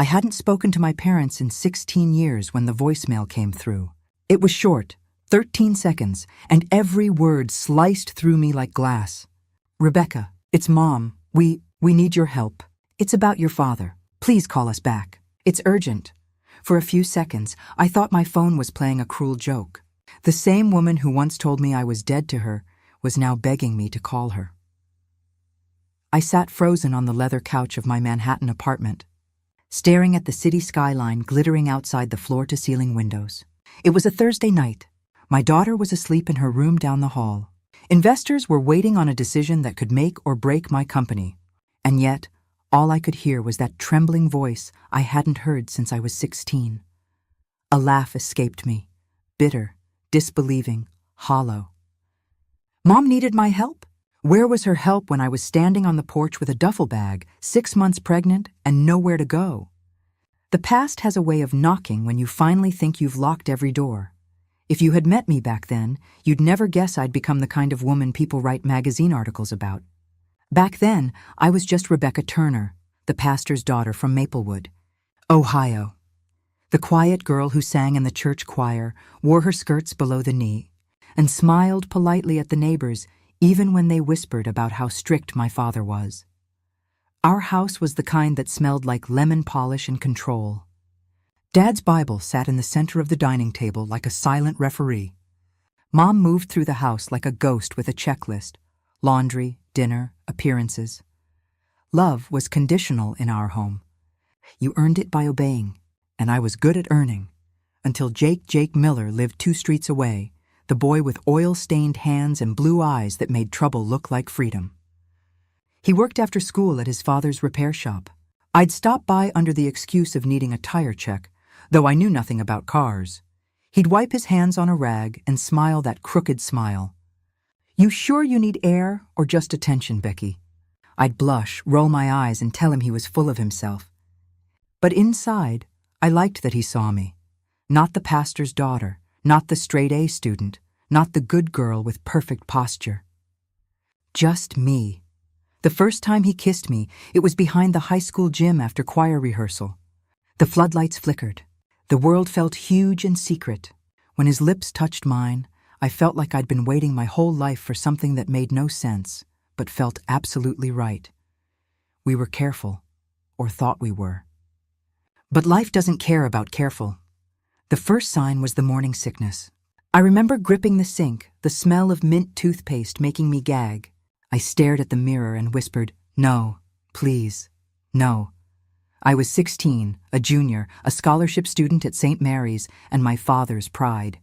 I hadn't spoken to my parents in 16 years when the voicemail came through. It was short, 13 seconds, and every word sliced through me like glass. "Rebecca, it's Mom. We need your help. It's about your father. Please call us back. It's urgent." For a few seconds, I thought my phone was playing a cruel joke. The same woman who once told me I was dead to her was now begging me to call her. I sat frozen on the leather couch of my Manhattan apartment, staring at the city skyline glittering outside the floor-to-ceiling windows. It was a Thursday night. My daughter was asleep in her room down the hall. Investors were waiting on a decision that could make or break my company. And yet, all I could hear was that trembling voice I hadn't heard since I was 16. A laugh escaped me, bitter, disbelieving, hollow. Mom needed my help? Where was her help when I was standing on the porch with a duffel bag, 6 months pregnant, and nowhere to go? The past has a way of knocking when you finally think you've locked every door. If you had met me back then, you'd never guess I'd become the kind of woman people write magazine articles about. Back then, I was just Rebecca Turner, the pastor's daughter from Maplewood, Ohio. The quiet girl who sang in the church choir, wore her skirts below the knee, and smiled politely at the neighbors even when they whispered about how strict my father was. Our house was the kind that smelled like lemon polish and control. Dad's Bible sat in the center of the dining table like a silent referee. Mom moved through the house like a ghost with a checklist: laundry, dinner, appearances. Love was conditional in our home. You earned it by obeying, and I was good at earning, until Jake Miller lived 2 streets away, the boy with oil-stained hands and blue eyes that made trouble look like freedom. He worked after school at his father's repair shop. I'd stop by under the excuse of needing a tire check, though I knew nothing about cars. He'd wipe his hands on a rag and smile that crooked smile. "You sure you need air or just attention, Becky?" I'd blush, roll my eyes, and tell him he was full of himself. But inside, I liked that he saw me. Not the pastor's daughter, not the straight-A student, not the good girl with perfect posture. Just me. The first time he kissed me, it was behind the high school gym after choir rehearsal. The floodlights flickered. The world felt huge and secret. When his lips touched mine, I felt like I'd been waiting my whole life for something that made no sense, but felt absolutely right. We were careful, or thought we were. But life doesn't care about careful. The first sign was the morning sickness. I remember gripping the sink, the smell of mint toothpaste making me gag. I stared at the mirror and whispered, "No, please, no." I was 16, a junior, a scholarship student at St. Mary's, and my father's pride.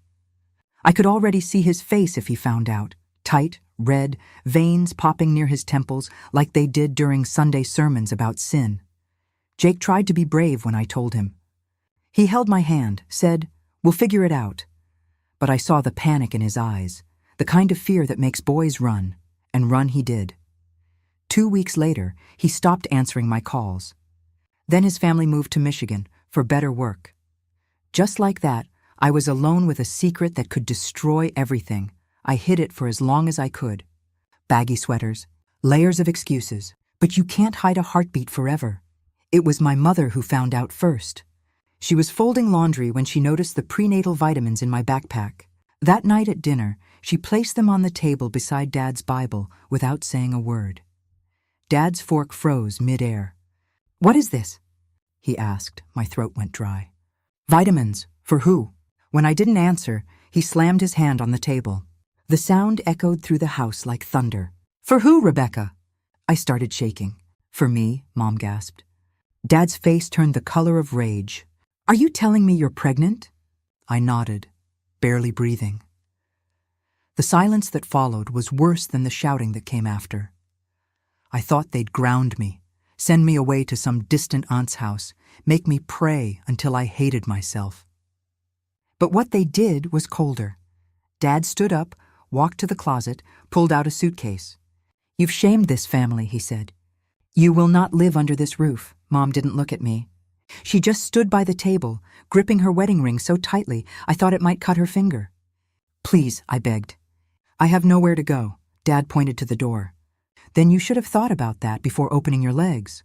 I could already see his face if he found out. Tight, red, veins popping near his temples like they did during Sunday sermons about sin. Jake tried to be brave when I told him. He held my hand, said, "We'll figure it out." But I saw the panic in his eyes, the kind of fear that makes boys run, and run he did. 2 weeks later, he stopped answering my calls. Then his family moved to Michigan for better work. Just like that, I was alone with a secret that could destroy everything. I hid it for as long as I could. Baggy sweaters, layers of excuses, but you can't hide a heartbeat forever. It was my mother who found out first. She was folding laundry when she noticed the prenatal vitamins in my backpack. That night at dinner, she placed them on the table beside Dad's Bible without saying a word. Dad's fork froze mid-air. "What is this?" he asked. My throat went dry. "Vitamins. For who?" When I didn't answer, he slammed his hand on the table. The sound echoed through the house like thunder. "For who, Rebecca?" I started shaking. "For me," Mom gasped. Dad's face turned the color of rage. "Are you telling me you're pregnant?" I nodded, barely breathing. The silence that followed was worse than the shouting that came after. I thought they'd ground me, send me away to some distant aunt's house, make me pray until I hated myself. But what they did was colder. Dad stood up, walked to the closet, pulled out a suitcase. "You've shamed this family," he said. "You will not live under this roof." Mom didn't look at me. She just stood by the table, gripping her wedding ring so tightly I thought it might cut her finger. "Please," I begged. "I have nowhere to go." Dad pointed to the door. "Then you should have thought about that before opening your legs."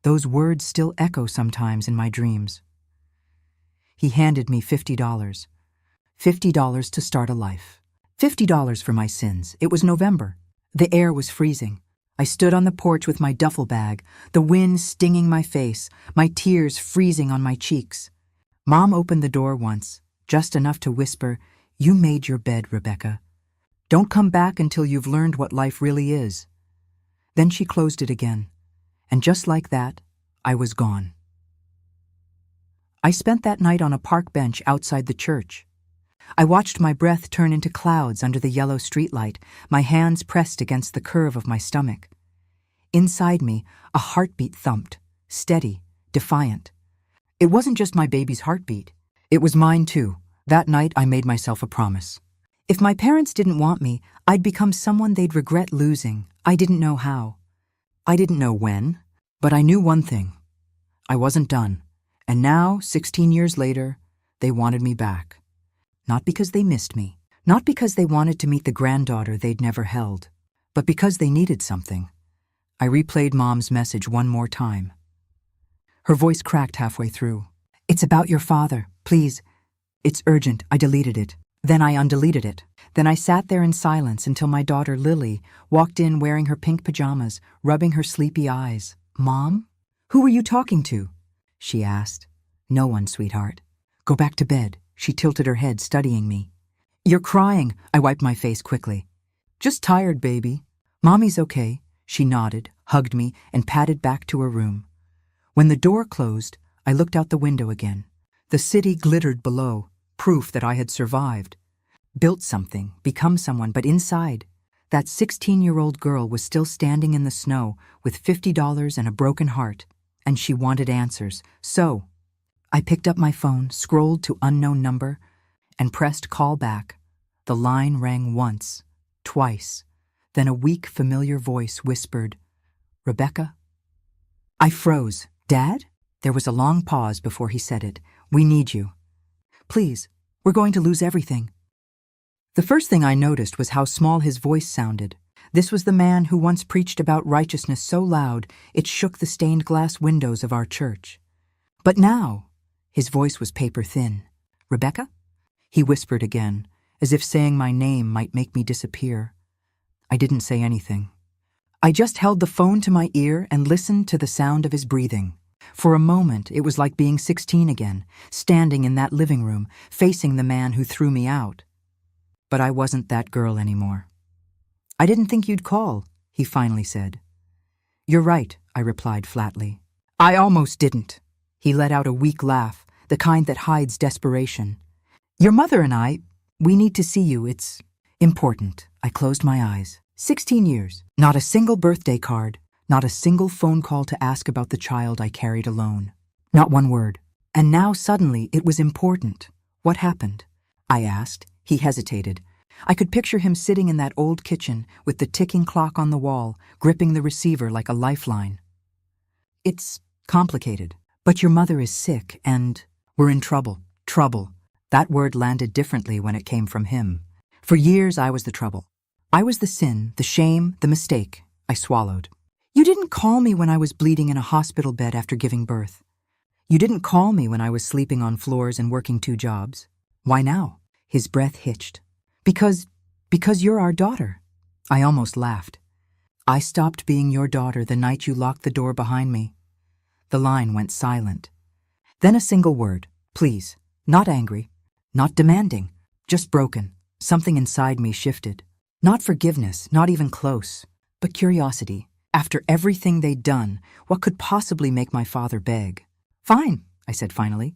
Those words still echo sometimes in my dreams. He handed me $50. $50 to start a life. $50 for my sins. It was November. The air was freezing. I stood on the porch with my duffel bag, the wind stinging my face, my tears freezing on my cheeks. Mom opened the door once, just enough to whisper, "You made your bed, Rebecca. Don't come back until you've learned what life really is." Then she closed it again, and just like that, I was gone. I spent that night on a park bench outside the church. I watched my breath turn into clouds under the yellow streetlight, my hands pressed against the curve of my stomach. Inside me, a heartbeat thumped, steady, defiant. It wasn't just my baby's heartbeat. It was mine too. That night, I made myself a promise. If my parents didn't want me, I'd become someone they'd regret losing. I didn't know how. I didn't know when, but I knew one thing. I wasn't done. And now, 16 years later, they wanted me back. Not because they missed me, not because they wanted to meet the granddaughter they'd never held, but because they needed something. I replayed Mom's message one more time. Her voice cracked halfway through. "It's about your father, please. It's urgent." I deleted it. Then I undeleted it. Then I sat there in silence until my daughter Lily walked in wearing her pink pajamas, rubbing her sleepy eyes. "Mom? Who were you talking to?" she asked. "No one, sweetheart. Go back to bed." She tilted her head, studying me. "You're crying." I wiped my face quickly. "Just tired, baby." "Mommy's okay." She nodded, hugged me, and padded back to her room. When the door closed, I looked out the window again. The city glittered below, proof that I had survived. Built something, become someone, but inside, that 16-year-old girl was still standing in the snow with $50 and a broken heart, and she wanted answers. So, I picked up my phone, scrolled to unknown number, and pressed call back. The line rang once, twice. Then a weak, familiar voice whispered, "Rebecca?" I froze. "Dad?" There was a long pause before he said it. "We need you. Please, we're going to lose everything." The first thing I noticed was how small his voice sounded. This was the man who once preached about righteousness so loud it shook the stained glass windows of our church. But now, his voice was paper thin. "Rebecca?" He whispered again, as if saying my name might make me disappear. I didn't say anything. I just held the phone to my ear and listened to the sound of his breathing. For a moment, it was like being 16 again, standing in that living room, facing the man who threw me out. But I wasn't that girl anymore. "I didn't think you'd call," he finally said. "You're right," I replied flatly. "I almost didn't." He let out a weak laugh, the kind that hides desperation. "Your mother and we need to see you. It's important." I closed my eyes. 16 years. Not a single birthday card. Not a single phone call to ask about the child I carried alone. Not one word. And now suddenly it was important. "What happened?" I asked. He hesitated. I could picture him sitting in that old kitchen with the ticking clock on the wall, gripping the receiver like a lifeline. "It's complicated. But your mother is sick and we're in trouble." Trouble. That word landed differently when it came from him. For years I was the trouble. I was the sin, the shame, the mistake. I swallowed. "You didn't call me when I was bleeding in a hospital bed after giving birth. You didn't call me when I was sleeping on floors and working 2 jobs. Why now?" His breath hitched. Because you're our daughter." I almost laughed. "I stopped being your daughter the night you locked the door behind me." The line went silent. Then a single word. "Please." Not angry, not demanding, just broken. Something inside me shifted. Not forgiveness, not even close, but curiosity. After everything they'd done, what could possibly make my father beg? "Fine," I said finally.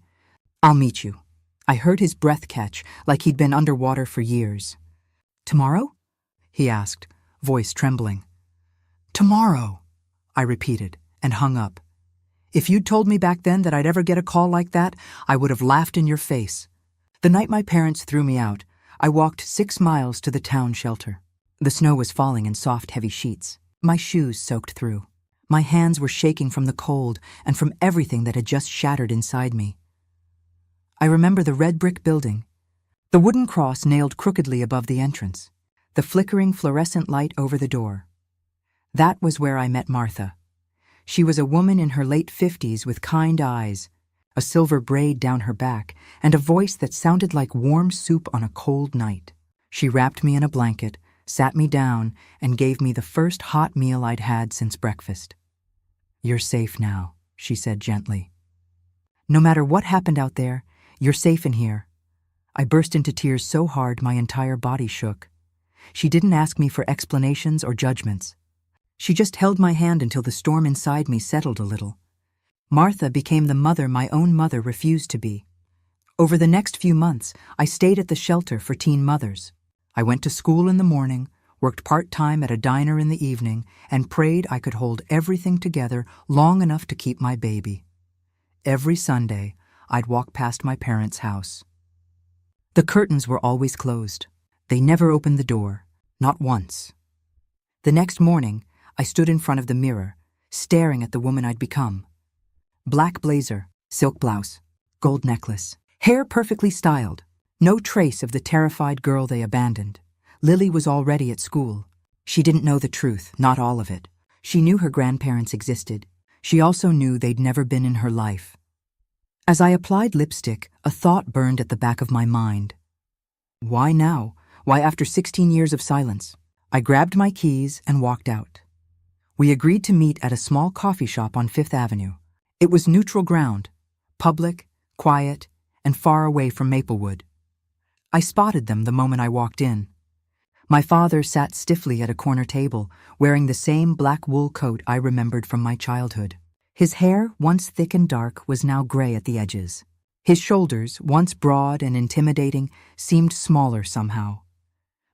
"I'll meet you." I heard his breath catch, like he'd been underwater for years. "Tomorrow?" he asked, voice trembling. "Tomorrow," I repeated, and hung up. If you'd told me back then that I'd ever get a call like that, I would have laughed in your face. The night my parents threw me out, I walked 6 miles to the town shelter. The snow was falling in soft, heavy sheets. My shoes soaked through. My hands were shaking from the cold and from everything that had just shattered inside me. I remember the red brick building, the wooden cross nailed crookedly above the entrance, the flickering fluorescent light over the door. That was where I met Martha. She was a woman in her late 50s with kind eyes, a silver braid down her back, and a voice that sounded like warm soup on a cold night. She wrapped me in a blanket, sat me down, and gave me the first hot meal I'd had since breakfast. "You're safe now," she said gently. "No matter what happened out there, you're safe in here." I burst into tears so hard my entire body shook. She didn't ask me for explanations or judgments. She just held my hand until the storm inside me settled a little. Martha became the mother my own mother refused to be. Over the next few months, I stayed at the shelter for teen mothers. I went to school in the morning, worked part-time at a diner in the evening, and prayed I could hold everything together long enough to keep my baby. Every Sunday, I'd walk past my parents' house. The curtains were always closed. They never opened the door, not once. The next morning, I stood in front of the mirror, staring at the woman I'd become. Black blazer, silk blouse, gold necklace, hair perfectly styled, no trace of the terrified girl they abandoned. Lily was already at school. She didn't know the truth, not all of it. She knew her grandparents existed. She also knew they'd never been in her life. As I applied lipstick, a thought burned at the back of my mind. Why now? Why after 16 years of silence? I grabbed my keys and walked out. We agreed to meet at a small coffee shop on Fifth Avenue. It was neutral ground, public, quiet, and far away from Maplewood. I spotted them the moment I walked in. My father sat stiffly at a corner table, wearing the same black wool coat I remembered from my childhood. His hair, once thick and dark, was now gray at the edges. His shoulders, once broad and intimidating, seemed smaller somehow.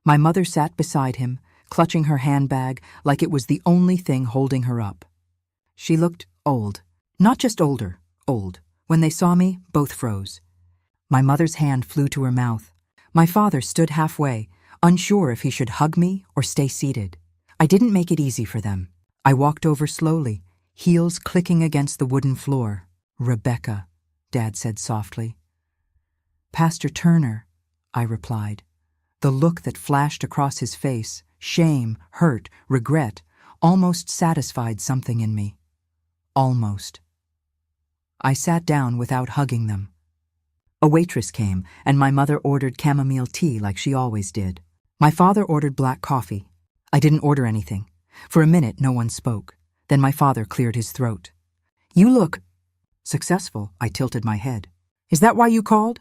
My mother sat beside him, clutching her handbag like it was the only thing holding her up. She looked old. Not just older, old. When they saw me, both froze. My mother's hand flew to her mouth. My father stood halfway, unsure if he should hug me or stay seated. I didn't make it easy for them. I walked over slowly, heels clicking against the wooden floor. "Rebecca," Dad said softly. "Pastor Turner," I replied. The look that flashed across his face, shame, hurt, regret, almost satisfied something in me. Almost. I sat down without hugging them. A waitress came, and my mother ordered chamomile tea like she always did. My father ordered black coffee. I didn't order anything. For a minute, no one spoke. Then my father cleared his throat. "You look successful," I tilted my head. "Is that why you called?"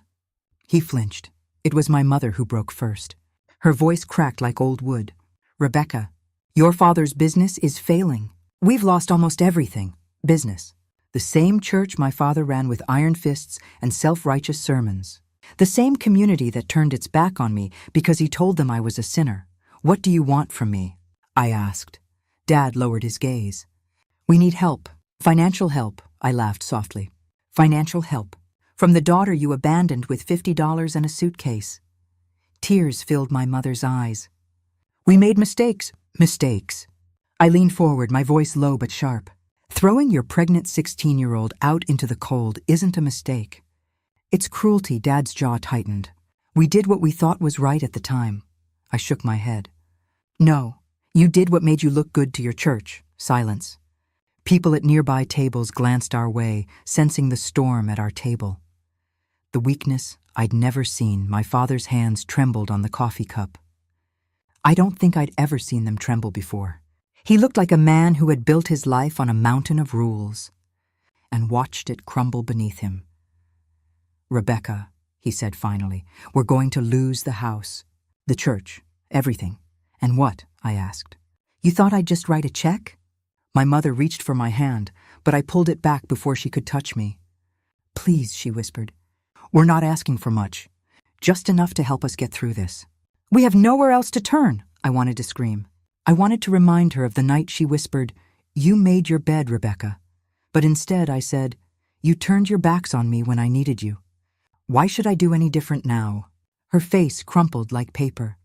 He flinched. It was my mother who broke first. Her voice cracked like old wood. "Rebecca, your father's business is failing. We've lost almost everything. Business. The same church my father ran with iron fists and self-righteous sermons. The same community that turned its back on me because he told them I was a sinner. What do you want from me?" I asked. Dad lowered his gaze. "We need help. Financial help," I laughed softly. "Financial help. From the daughter you abandoned with $50 and a suitcase." Tears filled my mother's eyes. "We made mistakes." "Mistakes." I leaned forward, my voice low but sharp. "Throwing your pregnant 16-year-old out into the cold isn't a mistake. It's cruelty." Dad's jaw tightened. "We did what we thought was right at the time." I shook my head. "No, you did what made you look good to your church." Silence. People at nearby tables glanced our way, sensing the storm at our table. The weakness I'd never seen, my father's hands trembled on the coffee cup. I don't think I'd ever seen them tremble before. He looked like a man who had built his life on a mountain of rules and watched it crumble beneath him. "Rebecca," he said finally, "we're going to lose the house, the church, everything." "And what?" I asked. "You thought I'd just write a check?" My mother reached for my hand, but I pulled it back before she could touch me. "Please," she whispered. "We're not asking for much. Just enough to help us get through this." "We have nowhere else to turn," I wanted to scream. I wanted to remind her of the night she whispered, "You made your bed, Rebecca." But instead I said, "You turned your backs on me when I needed you. Why should I do any different now?" Her face crumpled like paper.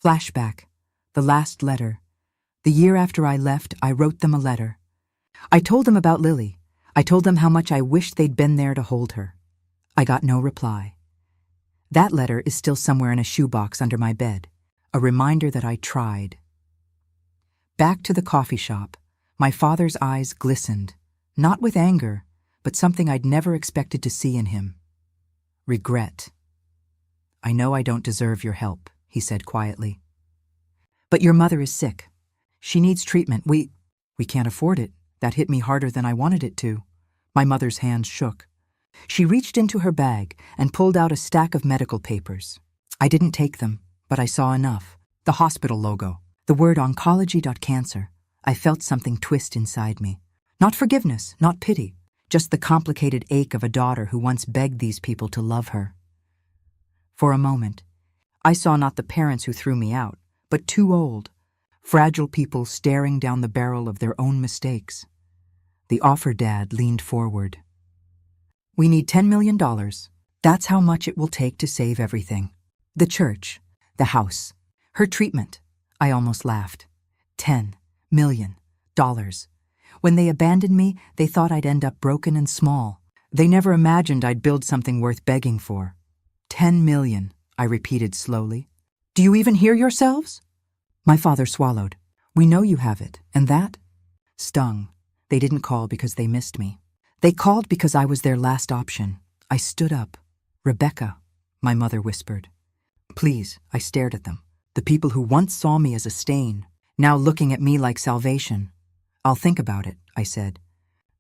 Flashback. The last letter. The year after I left, I wrote them a letter. I told them about Lily. I told them how much I wished they'd been there to hold her. I got no reply. That letter is still somewhere in a shoebox under my bed, a reminder that I tried. Back to the coffee shop. My father's eyes glistened, not with anger, but something I'd never expected to see in him. Regret. I know I don't deserve your help, he said quietly. But your mother is sick. She needs treatment. We can't afford it. That hit me harder than I wanted it to. My mother's hands shook. She reached into her bag and pulled out a stack of medical papers. I didn't take them, but I saw enough. The hospital logo, the word oncology.cancer. I felt something twist inside me. Not forgiveness, not pity, just the complicated ache of a daughter who once begged these people to love her. For a moment, I saw not the parents who threw me out, but two old, fragile people staring down the barrel of their own mistakes. The offer dad leaned forward. We need $10 million. That's how much it will take to save everything. The church, the house, her treatment. I almost laughed. $10 million. When they abandoned me, they thought I'd end up broken and small. They never imagined I'd build something worth begging for. 10 million, I repeated slowly. Do you even hear yourselves? My father swallowed. We know you have it, and that stung. They didn't call because they missed me. They called because I was their last option. I stood up. Rebecca, my mother whispered. Please, I stared at them. The people who once saw me as a stain, now looking at me like salvation. I'll think about it, I said.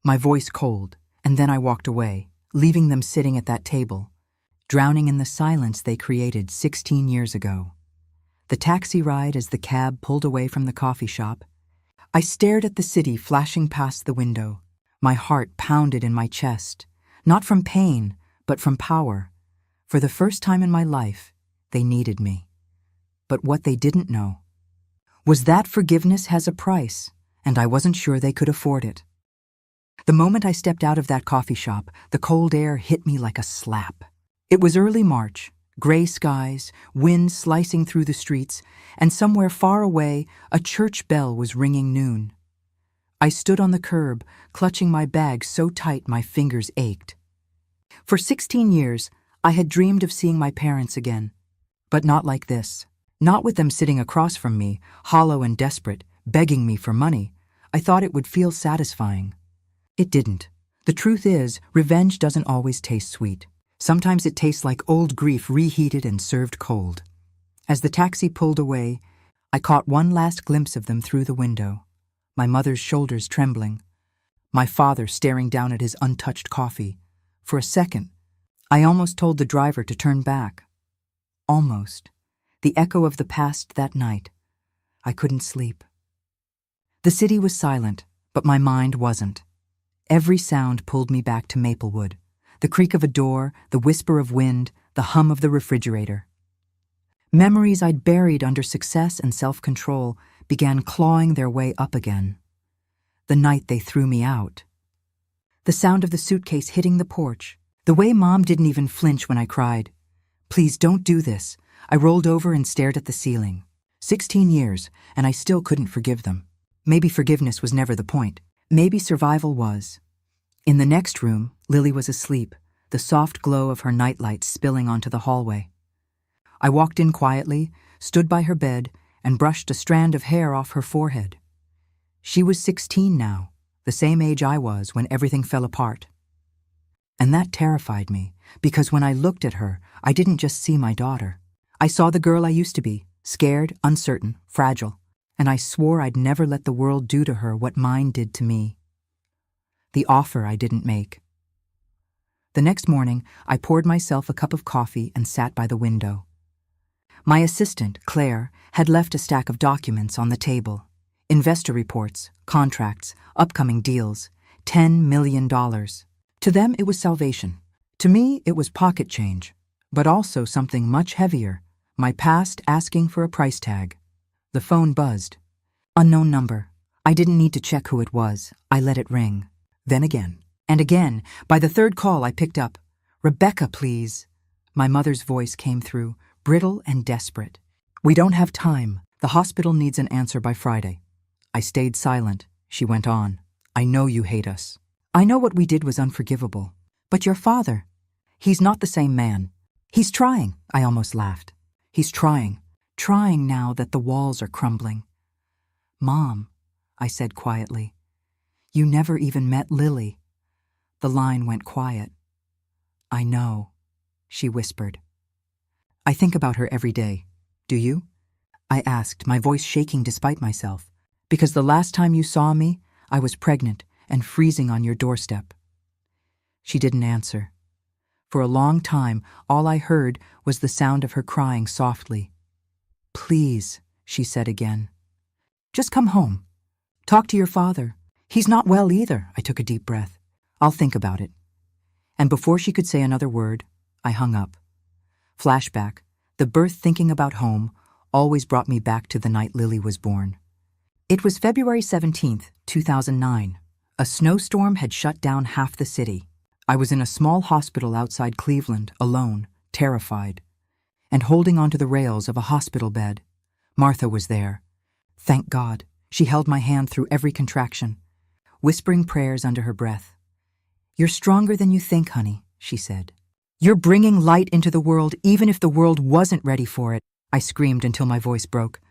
My voice cold, and then I walked away, leaving them sitting at that table, drowning in the silence they created 16 years ago. The taxi ride as the cab pulled away from the coffee shop. I stared at the city flashing past the window. My heart pounded in my chest, not from pain, but from power. For the first time in my life, they needed me. But what they didn't know was that forgiveness has a price, and I wasn't sure they could afford it. The moment I stepped out of that coffee shop, the cold air hit me like a slap. It was early March, gray skies, wind slicing through the streets, and somewhere far away, a church bell was ringing noon. I stood on the curb, clutching my bag so tight my fingers ached. For 16 years, I had dreamed of seeing my parents again, but not like this. Not with them sitting across from me, hollow and desperate, begging me for money. I thought it would feel satisfying. It didn't. The truth is, revenge doesn't always taste sweet. Sometimes it tastes like old grief reheated and served cold. As the taxi pulled away, I caught one last glimpse of them through the window, my mother's shoulders trembling, my father staring down at his untouched coffee. For a second, I almost told the driver to turn back. Almost. The echo of the past that night. I couldn't sleep. The city was silent, but my mind wasn't. Every sound pulled me back to Maplewood. The creak of a door, the whisper of wind, the hum of the refrigerator. Memories I'd buried under success and self-control began clawing their way up again. The night they threw me out. The sound of the suitcase hitting the porch. The way Mom didn't even flinch when I cried. Please don't do this. I rolled over and stared at the ceiling. 16 years, and I still couldn't forgive them. Maybe forgiveness was never the point. Maybe survival was. In the next room, Lily was asleep, the soft glow of her nightlight spilling onto the hallway. I walked in quietly, stood by her bed, and brushed a strand of hair off her forehead. She was 16 now, the same age I was when everything fell apart. And that terrified me, because when I looked at her, I didn't just see my daughter. I saw the girl I used to be, scared, uncertain, fragile, and I swore I'd never let the world do to her what mine did to me. The offer I didn't make. The next morning, I poured myself a cup of coffee and sat by the window. My assistant, Claire, had left a stack of documents on the table. Investor reports, contracts, upcoming deals, $10 million. To them, it was salvation. To me, it was pocket change, but also something much heavier. My past asking for a price tag. The phone buzzed. Unknown number. I didn't need to check who it was. I let it ring. Then again. And again. By the third call, I picked up. Rebecca, please. My mother's voice came through, brittle and desperate. We don't have time. The hospital needs an answer by Friday. I stayed silent. She went on. I know you hate us. I know what we did was unforgivable. But your father, he's not the same man. He's trying. I almost laughed. He's trying now that the walls are crumbling. Mom, I said quietly, You never even met Lily." The line went quiet. "I know," she whispered. "I think about her every day. Do you?" I asked, my voice shaking despite myself, "because the last time you saw me, I was pregnant and freezing on your doorstep." She didn't answer. For a long time, all I heard was the sound of her crying softly. "Please," she said again. "Just come home. Talk to your father. He's not well either." I took a deep breath. "I'll think about it." And before she could say another word, I hung up. Flashback, the birth thinking about home always brought me back to the night Lily was born. It was February 17th, 2009. A snowstorm had shut down half the city. I was in a small hospital outside Cleveland, alone, terrified, and holding onto the rails of a hospital bed. Martha was there. Thank God, she held my hand through every contraction, whispering prayers under her breath. "You're stronger than you think, honey," she said. "You're bringing light into the world even if the world wasn't ready for it," I screamed until my voice broke.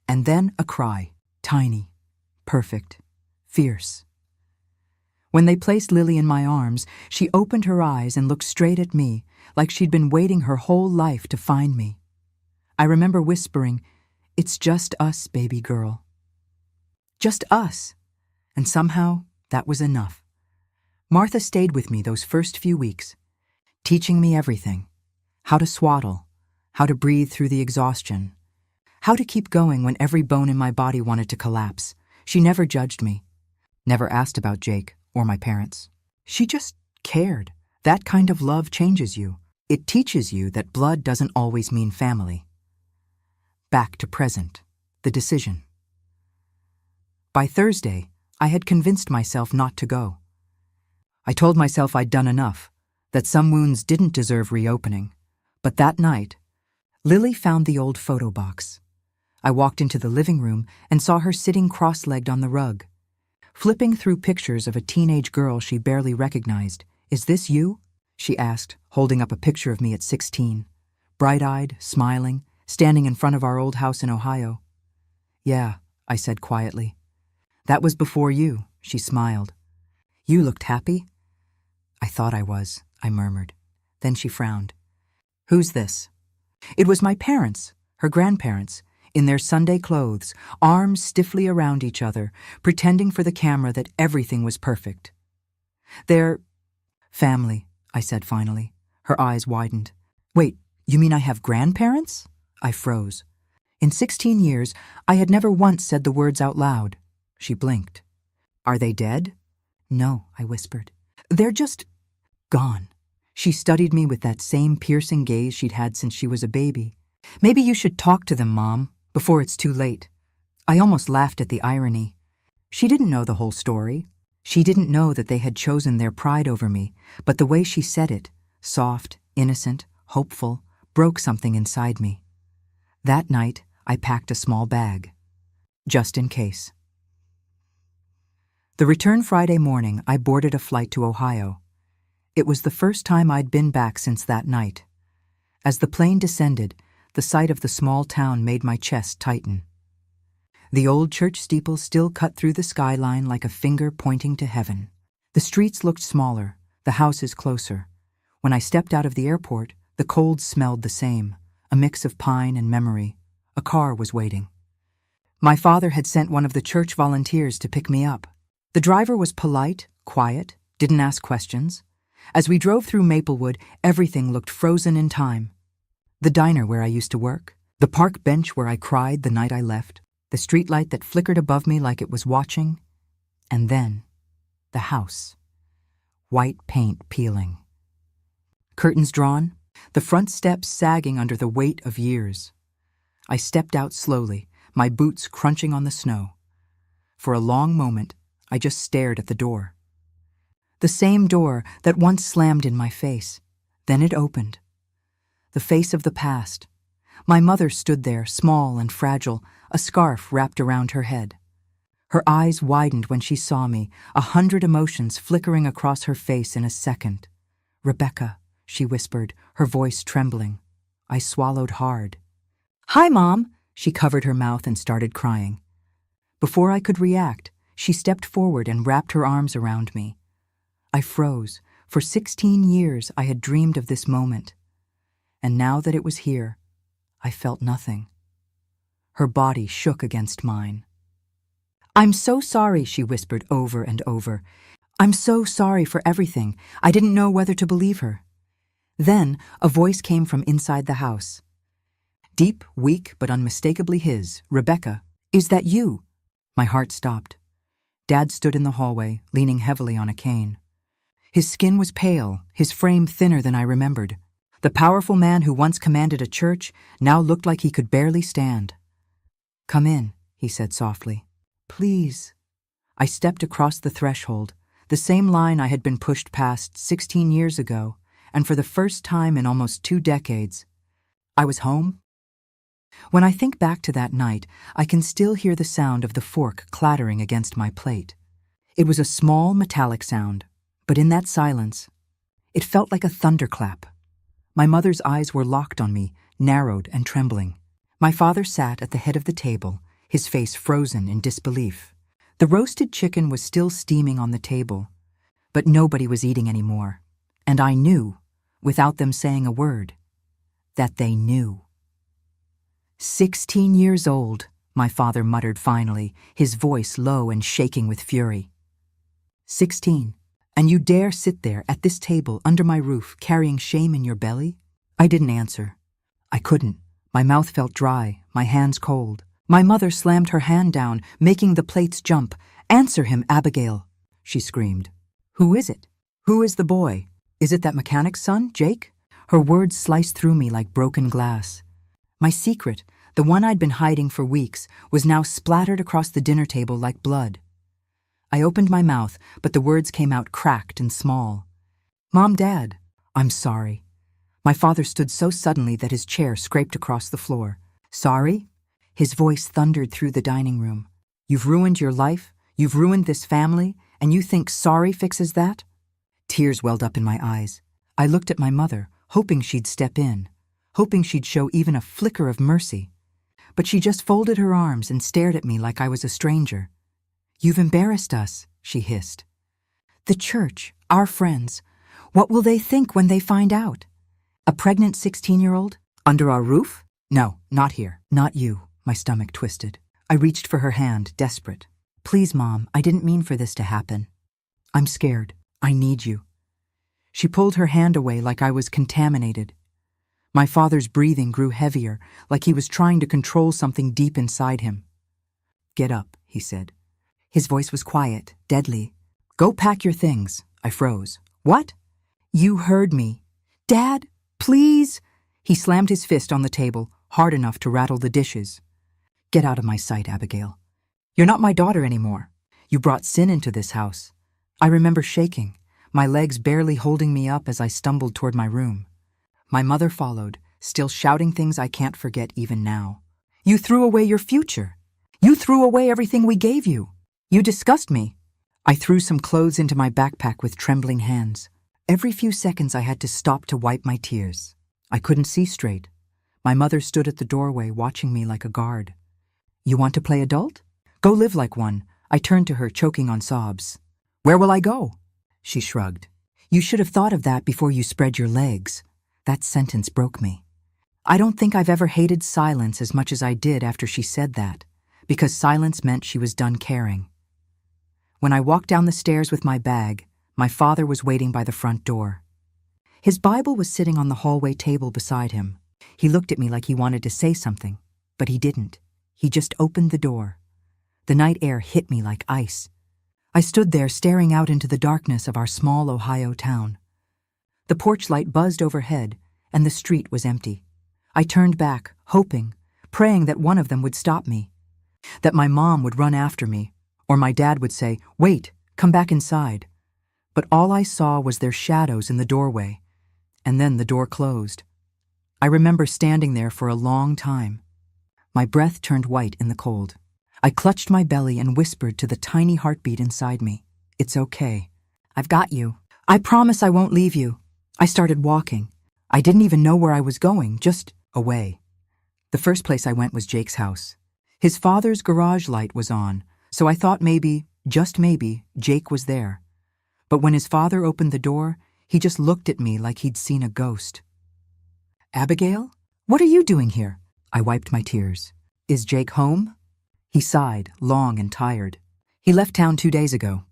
And then a cry, tiny, perfect, fierce. When they placed Lily in my arms, she opened her eyes and looked straight at me, like she'd been waiting her whole life to find me. I remember whispering, "It's just us, baby girl." Just us. And somehow, that was enough. Martha stayed with me those first few weeks, teaching me everything. How to swaddle, how to breathe through the exhaustion, how to keep going when every bone in my body wanted to collapse. She never judged me, never asked about Jake or my parents. She just cared. That kind of love changes you. It teaches you that blood doesn't always mean family. Back to present, the decision. By Thursday, I had convinced myself not to go. I told myself I'd done enough, that some wounds didn't deserve reopening. But that night, Lily found the old photo box. I walked into the living room and saw her sitting cross-legged on the rug, flipping through pictures of a teenage girl she barely recognized. "Is this you?" she asked, holding up a picture of me at 16, bright-eyed, smiling, standing in front of our old house in Ohio. "Yeah," I said quietly. "That was before you," she smiled. "You looked happy?" "I thought I was," I murmured. Then she frowned. "Who's this?" It was my parents, her grandparents, in their Sunday clothes, arms stiffly around each other, pretending for the camera that everything was perfect. "They're family," I said finally. Her eyes widened. "Wait, you mean I have grandparents?" I froze. In 16 years, I had never once said the words out loud. She blinked. "Are they dead?" "No," I whispered. "They're just gone." She studied me with that same piercing gaze she'd had since she was a baby. "Maybe you should talk to them, Mom, before it's too late." I almost laughed at the irony. She didn't know the whole story. She didn't know that they had chosen their pride over me, but the way she said it, soft, innocent, hopeful, broke something inside me. That night, I packed a small bag, just in case. The return Friday morning, I boarded a flight to Ohio. It was the first time I'd been back since that night. As the plane descended, the sight of the small town made my chest tighten. The old church steeple still cut through the skyline like a finger pointing to heaven. The streets looked smaller, the houses closer. When I stepped out of the airport, the cold smelled the same, a mix of pine and memory. A car was waiting. My father had sent one of the church volunteers to pick me up. The driver was polite, quiet, didn't ask questions. As we drove through Maplewood, everything looked frozen in time. The diner where I used to work, the park bench where I cried the night I left, the streetlight that flickered above me like it was watching, and then the house. White paint peeling. Curtains drawn, the front steps sagging under the weight of years. I stepped out slowly, my boots crunching on the snow. For a long moment, I just stared at the door. The same door that once slammed in my face. Then it opened. The face of the past. My mother stood there, small and fragile, a scarf wrapped around her head. Her eyes widened when she saw me, 100 emotions flickering across her face in a second. "Rebecca," she whispered, her voice trembling. I swallowed hard. "Hi, Mom!" She covered her mouth and started crying. Before I could react, She stepped forward and wrapped her arms around me. I froze. For 16 years I had dreamed of this moment. And now that it was here, I felt nothing. Her body shook against mine. "I'm so sorry," she whispered over and over. "I'm so sorry for everything. I didn't know whether to believe her." Then a voice came from inside the house. Deep, weak, but unmistakably his. "Rebecca, is that you?" My heart stopped. Dad stood in the hallway, leaning heavily on a cane. His skin was pale, his frame thinner than I remembered. The powerful man who once commanded a church now looked like he could barely stand. "Come in," he said softly. "Please." I stepped across the threshold, the same line I had been pushed past 16 years ago, and for the first time in almost 2 decades, I was home. When I think back to that night, I can still hear the sound of the fork clattering against my plate. It was a small, metallic sound, but in that silence, it felt like a thunderclap. My mother's eyes were locked on me, narrowed and trembling. My father sat at the head of the table, his face frozen in disbelief. The roasted chicken was still steaming on the table, but nobody was eating anymore. And I knew, without them saying a word, that they knew. 16 years old, my father muttered finally, his voice low and shaking with fury. 16, and you dare sit there at this table under my roof carrying shame in your belly? I didn't answer. I couldn't. My mouth felt dry, my hands cold. My mother slammed her hand down, making the plates jump. "Answer him, Abigail," she screamed. "Who is it? Who is the boy? Is it that mechanic's son, Jake?" Her words sliced through me like broken glass. My secret, the one I'd been hiding for weeks, was now splattered across the dinner table like blood. I opened my mouth, but the words came out cracked and small. "Mom, Dad, I'm sorry." My father stood so suddenly that his chair scraped across the floor. "Sorry?" His voice thundered through the dining room. "You've ruined your life, you've ruined this family, and you think sorry fixes that?" Tears welled up in my eyes. I looked at my mother, hoping she'd step in, hoping she'd show even a flicker of mercy. But she just folded her arms and stared at me like I was a stranger. "You've embarrassed us," she hissed. "The church, our friends. What will they think when they find out? A pregnant 16-year-old? Under our roof? No, not here. Not you." My stomach twisted. I reached for her hand, desperate. "Please, Mom, I didn't mean for this to happen. I'm scared. I need you." She pulled her hand away like I was contaminated. My father's breathing grew heavier, like he was trying to control something deep inside him. "Get up," he said. His voice was quiet, deadly. "Go pack your things." I froze. "What?" "You heard me. Dad, please." He slammed his fist on the table, hard enough to rattle the dishes. "Get out of my sight, Abigail. You're not my daughter anymore. You brought sin into this house." I remember shaking, my legs barely holding me up as I stumbled toward my room. My mother followed, still shouting things I can't forget even now. "You threw away your future. You threw away everything we gave you. You disgust me." I threw some clothes into my backpack with trembling hands. Every few seconds I had to stop to wipe my tears. I couldn't see straight. My mother stood at the doorway watching me like a guard. "You want to play adult? Go live like one." I turned to her, choking on sobs. "Where will I go?" She shrugged. "You should have thought of that before you spread your legs." That sentence broke me. I don't think I've ever hated silence as much as I did after she said that, because silence meant she was done caring. When I walked down the stairs with my bag, my father was waiting by the front door. His Bible was sitting on the hallway table beside him. He looked at me like he wanted to say something, but he didn't. He just opened the door. The night air hit me like ice. I stood there staring out into the darkness of our small Ohio town. The porch light buzzed overhead, and the street was empty. I turned back, hoping, praying that one of them would stop me, that my mom would run after me, or my dad would say, "Wait, come back inside." But all I saw was their shadows in the doorway, and then the door closed. I remember standing there for a long time. My breath turned white in the cold. I clutched my belly and whispered to the tiny heartbeat inside me, "It's okay. I've got you. I promise I won't leave you." I started walking. I didn't even know where I was going, just away. The first place I went was Jake's house. His father's garage light was on, so I thought maybe Just maybe Jake was there. But when his father opened the door, he just looked at me like he'd seen a ghost. "Abigail? What are you doing here?" I wiped my tears. "Is Jake home?" He sighed, long and tired. "He left town 2 days ago.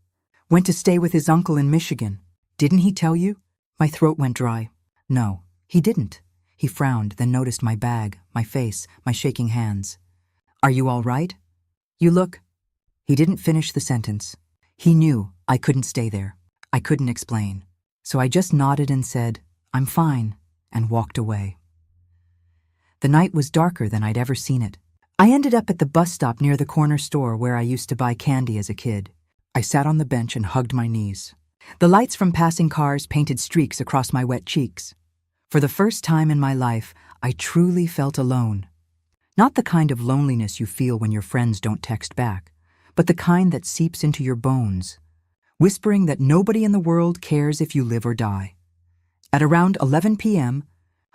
Went to stay with his uncle in Michigan. Didn't he tell you?" My throat went dry. "No, he didn't." He frowned, then noticed my bag, my face, my shaking hands. "Are you all right? You look—" He didn't finish the sentence. He knew I couldn't stay there. I couldn't explain. So I just nodded and said, "I'm fine," and walked away. The night was darker than I'd ever seen it. I ended up at the bus stop near the corner store where I used to buy candy as a kid. I sat on the bench and hugged my knees. The lights from passing cars painted streaks across my wet cheeks. For the first time in my life, I truly felt alone. Not the kind of loneliness you feel when your friends don't text back, but the kind that seeps into your bones, whispering that nobody in the world cares if you live or die. At around 11 p.m.,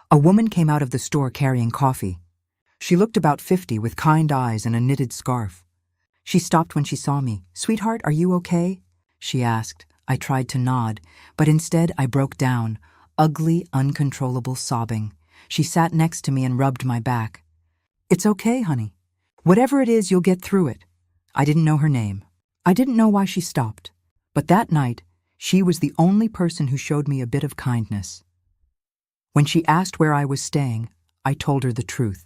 a woman came out of the store carrying coffee. She looked about 50 with kind eyes and a knitted scarf. She stopped when she saw me. "Sweetheart, are you okay?" she asked. I tried to nod, but instead I broke down, ugly, uncontrollable sobbing. She sat next to me and rubbed my back. "It's okay, honey. Whatever it is, you'll get through it." I didn't know her name. I didn't know why she stopped. But that night, she was the only person who showed me a bit of kindness. When she asked where I was staying, I told her the truth.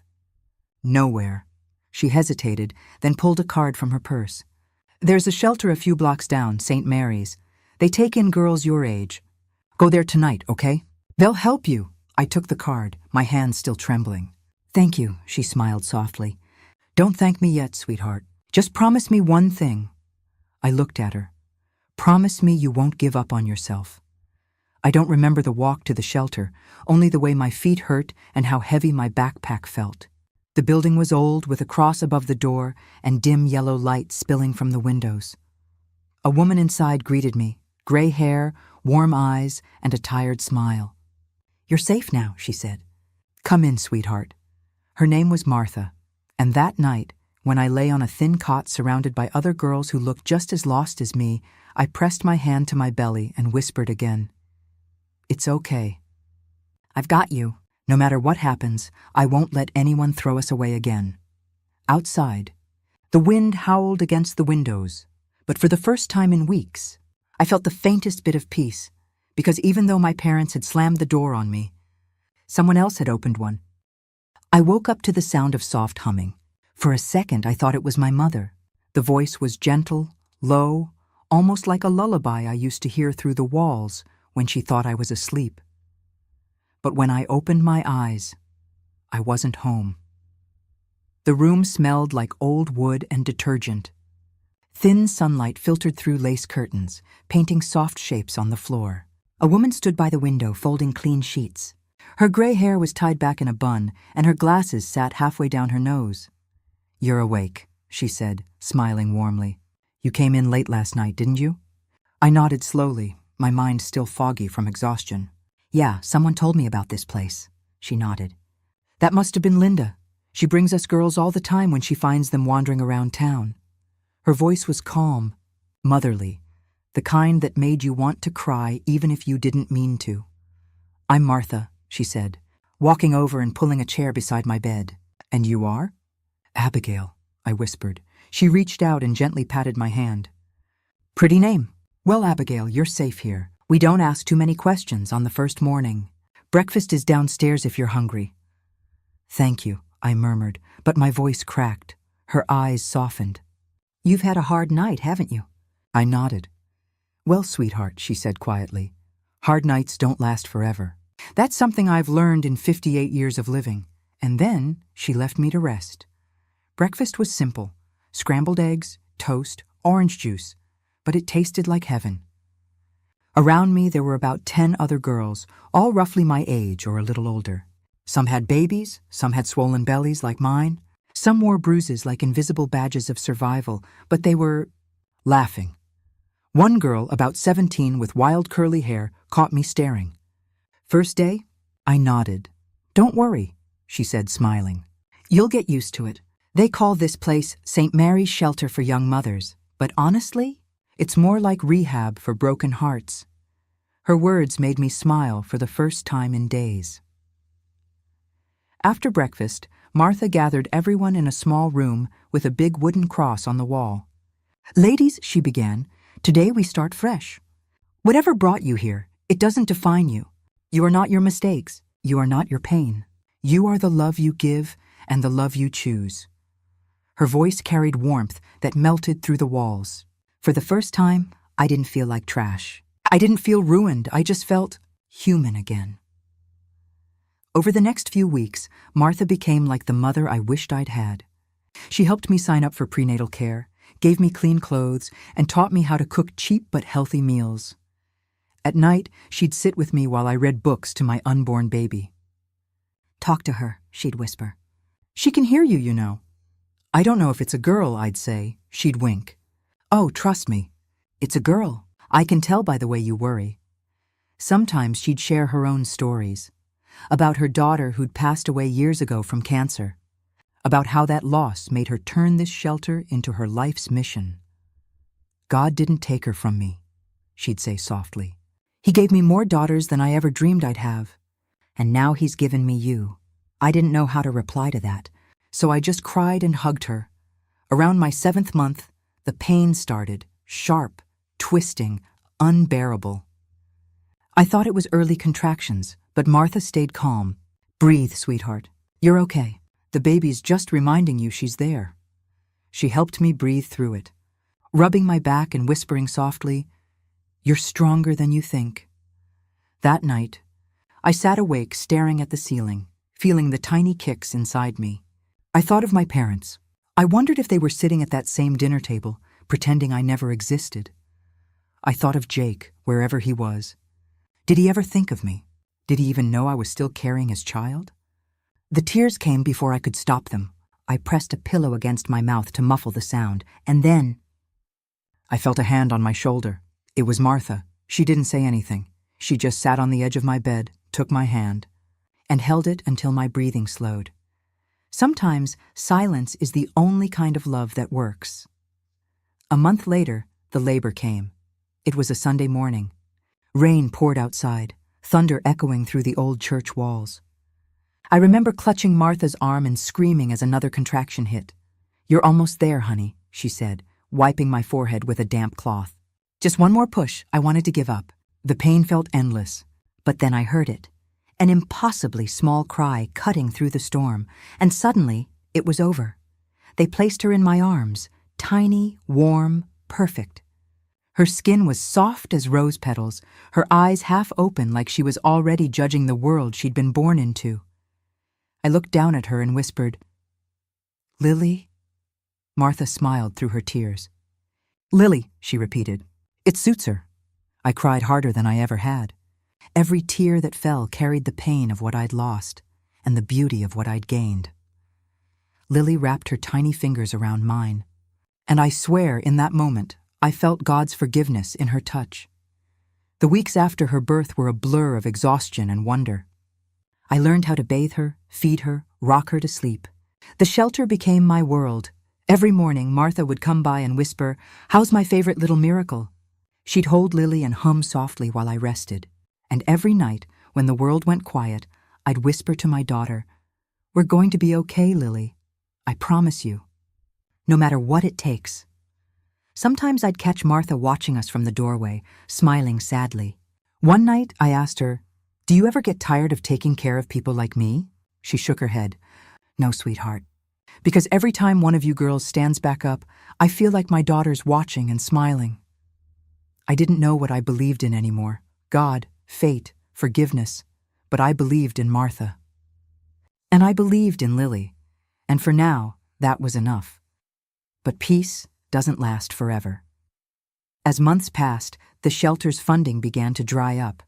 Nowhere. She hesitated, then pulled a card from her purse. "There's a shelter a few blocks down, St. Mary's. They take in girls your age. Go there tonight, okay? They'll help you." I took the card, my hands still trembling. "Thank you," she smiled softly. "Don't thank me yet, sweetheart. Just promise me one thing." I looked at her. "Promise me you won't give up on yourself." I don't remember the walk to the shelter, only the way my feet hurt and how heavy my backpack felt. The building was old, with a cross above the door and dim yellow light spilling from the windows. A woman inside greeted me, gray hair, warm eyes, and a tired smile. "You're safe now," she said. "Come in, sweetheart." Her name was Martha, and that night, when I lay on a thin cot surrounded by other girls who looked just as lost as me, I pressed my hand to my belly and whispered again, "It's okay. I've got you. No matter what happens, I won't let anyone throw us away again." Outside, the wind howled against the windows, but for the first time in weeks, I felt the faintest bit of peace, because even though my parents had slammed the door on me, someone else had opened one. I woke up to the sound of soft humming. For a second, I thought it was my mother. The voice was gentle, low, almost like a lullaby I used to hear through the walls when she thought I was asleep. But when I opened my eyes, I wasn't home. The room smelled like old wood and detergent. Thin sunlight filtered through lace curtains, painting soft shapes on the floor. A woman stood by the window, folding clean sheets. Her gray hair was tied back in a bun, and her glasses sat halfway down her nose. "You're awake," she said, smiling warmly. "You came in late last night, didn't you?" I nodded slowly, my mind still foggy from exhaustion. "Yeah, someone told me about this place," she nodded. "That must have been Linda. She brings us girls all the time when she finds them wandering around town." Her voice was calm, motherly, the kind that made you want to cry even if you didn't mean to. "I'm Martha," she said, walking over and pulling a chair beside my bed. "And you are?" "Abigail," I whispered. She reached out and gently patted my hand. "Pretty name. Well, Abigail, you're safe here. We don't ask too many questions on the first morning. Breakfast is downstairs if you're hungry." "Thank you," I murmured, but my voice cracked. Her eyes softened. "You've had a hard night, haven't you?" I nodded. "Well, sweetheart," she said quietly, "hard nights don't last forever. That's something I've learned in 58 years of living." And then she left me to rest. Breakfast was simple: scrambled eggs, toast, orange juice, but it tasted like heaven. Around me there were about 10 other girls, all roughly my age or a little older. Some had babies, some had swollen bellies like mine, some wore bruises like invisible badges of survival, but they were laughing. One girl, about 17 with wild curly hair, caught me staring. "First day?" I nodded. "Don't worry," she said, smiling. "You'll get used to it. They call this place St. Mary's Shelter for Young Mothers, but honestly, It's more like rehab for broken hearts. Her words made me smile for the first time in days. After breakfast, Martha gathered everyone in a small room with a big wooden cross on the wall. "Ladies," she began, "today we start fresh. Whatever brought you here, it doesn't define you. You are not your mistakes. You are not your pain. You are the love you give and the love you choose." Her voice carried warmth that melted through the walls. For the first time, I didn't feel like trash. I didn't feel ruined. I just felt human again. Over the next few weeks, Martha became like the mother I wished I'd had. She helped me sign up for prenatal care, gave me clean clothes, and taught me how to cook cheap but healthy meals. At night, she'd sit with me while I read books to my unborn baby. "Talk to her," she'd whisper. "She can hear you, you know." "I don't know if it's a girl," I'd say. She'd wink. "Oh, trust me. It's a girl. I can tell by the way you worry." Sometimes she'd share her own stories. About her daughter who'd passed away years ago from cancer. About how that loss made her turn this shelter into her life's mission. "God didn't take her from me," she'd say softly. "He gave me more daughters than I ever dreamed I'd have. And now he's given me you." I didn't know how to reply to that, so I just cried and hugged her. Around my 7th month, the pain started, sharp, twisting, unbearable. I thought it was early contractions, but Martha stayed calm. "Breathe, sweetheart. You're okay. The baby's just reminding you she's there." She helped me breathe through it, rubbing my back and whispering softly, "You're stronger than you think." That night, I sat awake staring at the ceiling, feeling the tiny kicks inside me. I thought of my parents. I wondered if they were sitting at that same dinner table, pretending I never existed. I thought of Jake, wherever he was. Did he ever think of me? Did he even know I was still carrying his child? The tears came before I could stop them. I pressed a pillow against my mouth to muffle the sound, and then I felt a hand on my shoulder. It was Martha. She didn't say anything. She just sat on the edge of my bed, took my hand, and held it until my breathing slowed. Sometimes silence is the only kind of love that works. A month later, the labor came. It was a Sunday morning. Rain poured outside, thunder echoing through the old church walls. I remember clutching Martha's arm and screaming as another contraction hit. "You're almost there, honey," she said, wiping my forehead with a damp cloth. Just one more push. I wanted to give up. The pain felt endless. But then I heard it. An impossibly small cry cutting through the storm, and suddenly it was over. They placed her in my arms, tiny, warm, perfect. Her skin was soft as rose petals, her eyes half open like she was already judging the world she'd been born into. I looked down at her and whispered, "Lily?" Martha smiled through her tears. "Lily," she repeated. "It suits her." I cried harder than I ever had. Every tear that fell carried the pain of what I'd lost and the beauty of what I'd gained. Lily wrapped her tiny fingers around mine, and I swear in that moment I felt God's forgiveness in her touch. The weeks after her birth were a blur of exhaustion and wonder. I learned how to bathe her, feed her, rock her to sleep. The shelter became my world. Every morning, Martha would come by and whisper, "How's my favorite little miracle?" She'd hold Lily and hum softly while I rested. And every night, when the world went quiet, I'd whisper to my daughter, "We're going to be okay, Lily. I promise you. No matter what it takes." Sometimes I'd catch Martha watching us from the doorway, smiling sadly. One night, I asked her, "Do you ever get tired of taking care of people like me?" She shook her head. "No, sweetheart. Because every time one of you girls stands back up, I feel like my daughter's watching and smiling." I didn't know what I believed in anymore. God, fate, forgiveness. But I believed in Martha. And I believed in Lily. And for now, that was enough. But peace doesn't last forever. As months passed, the shelter's funding began to dry up.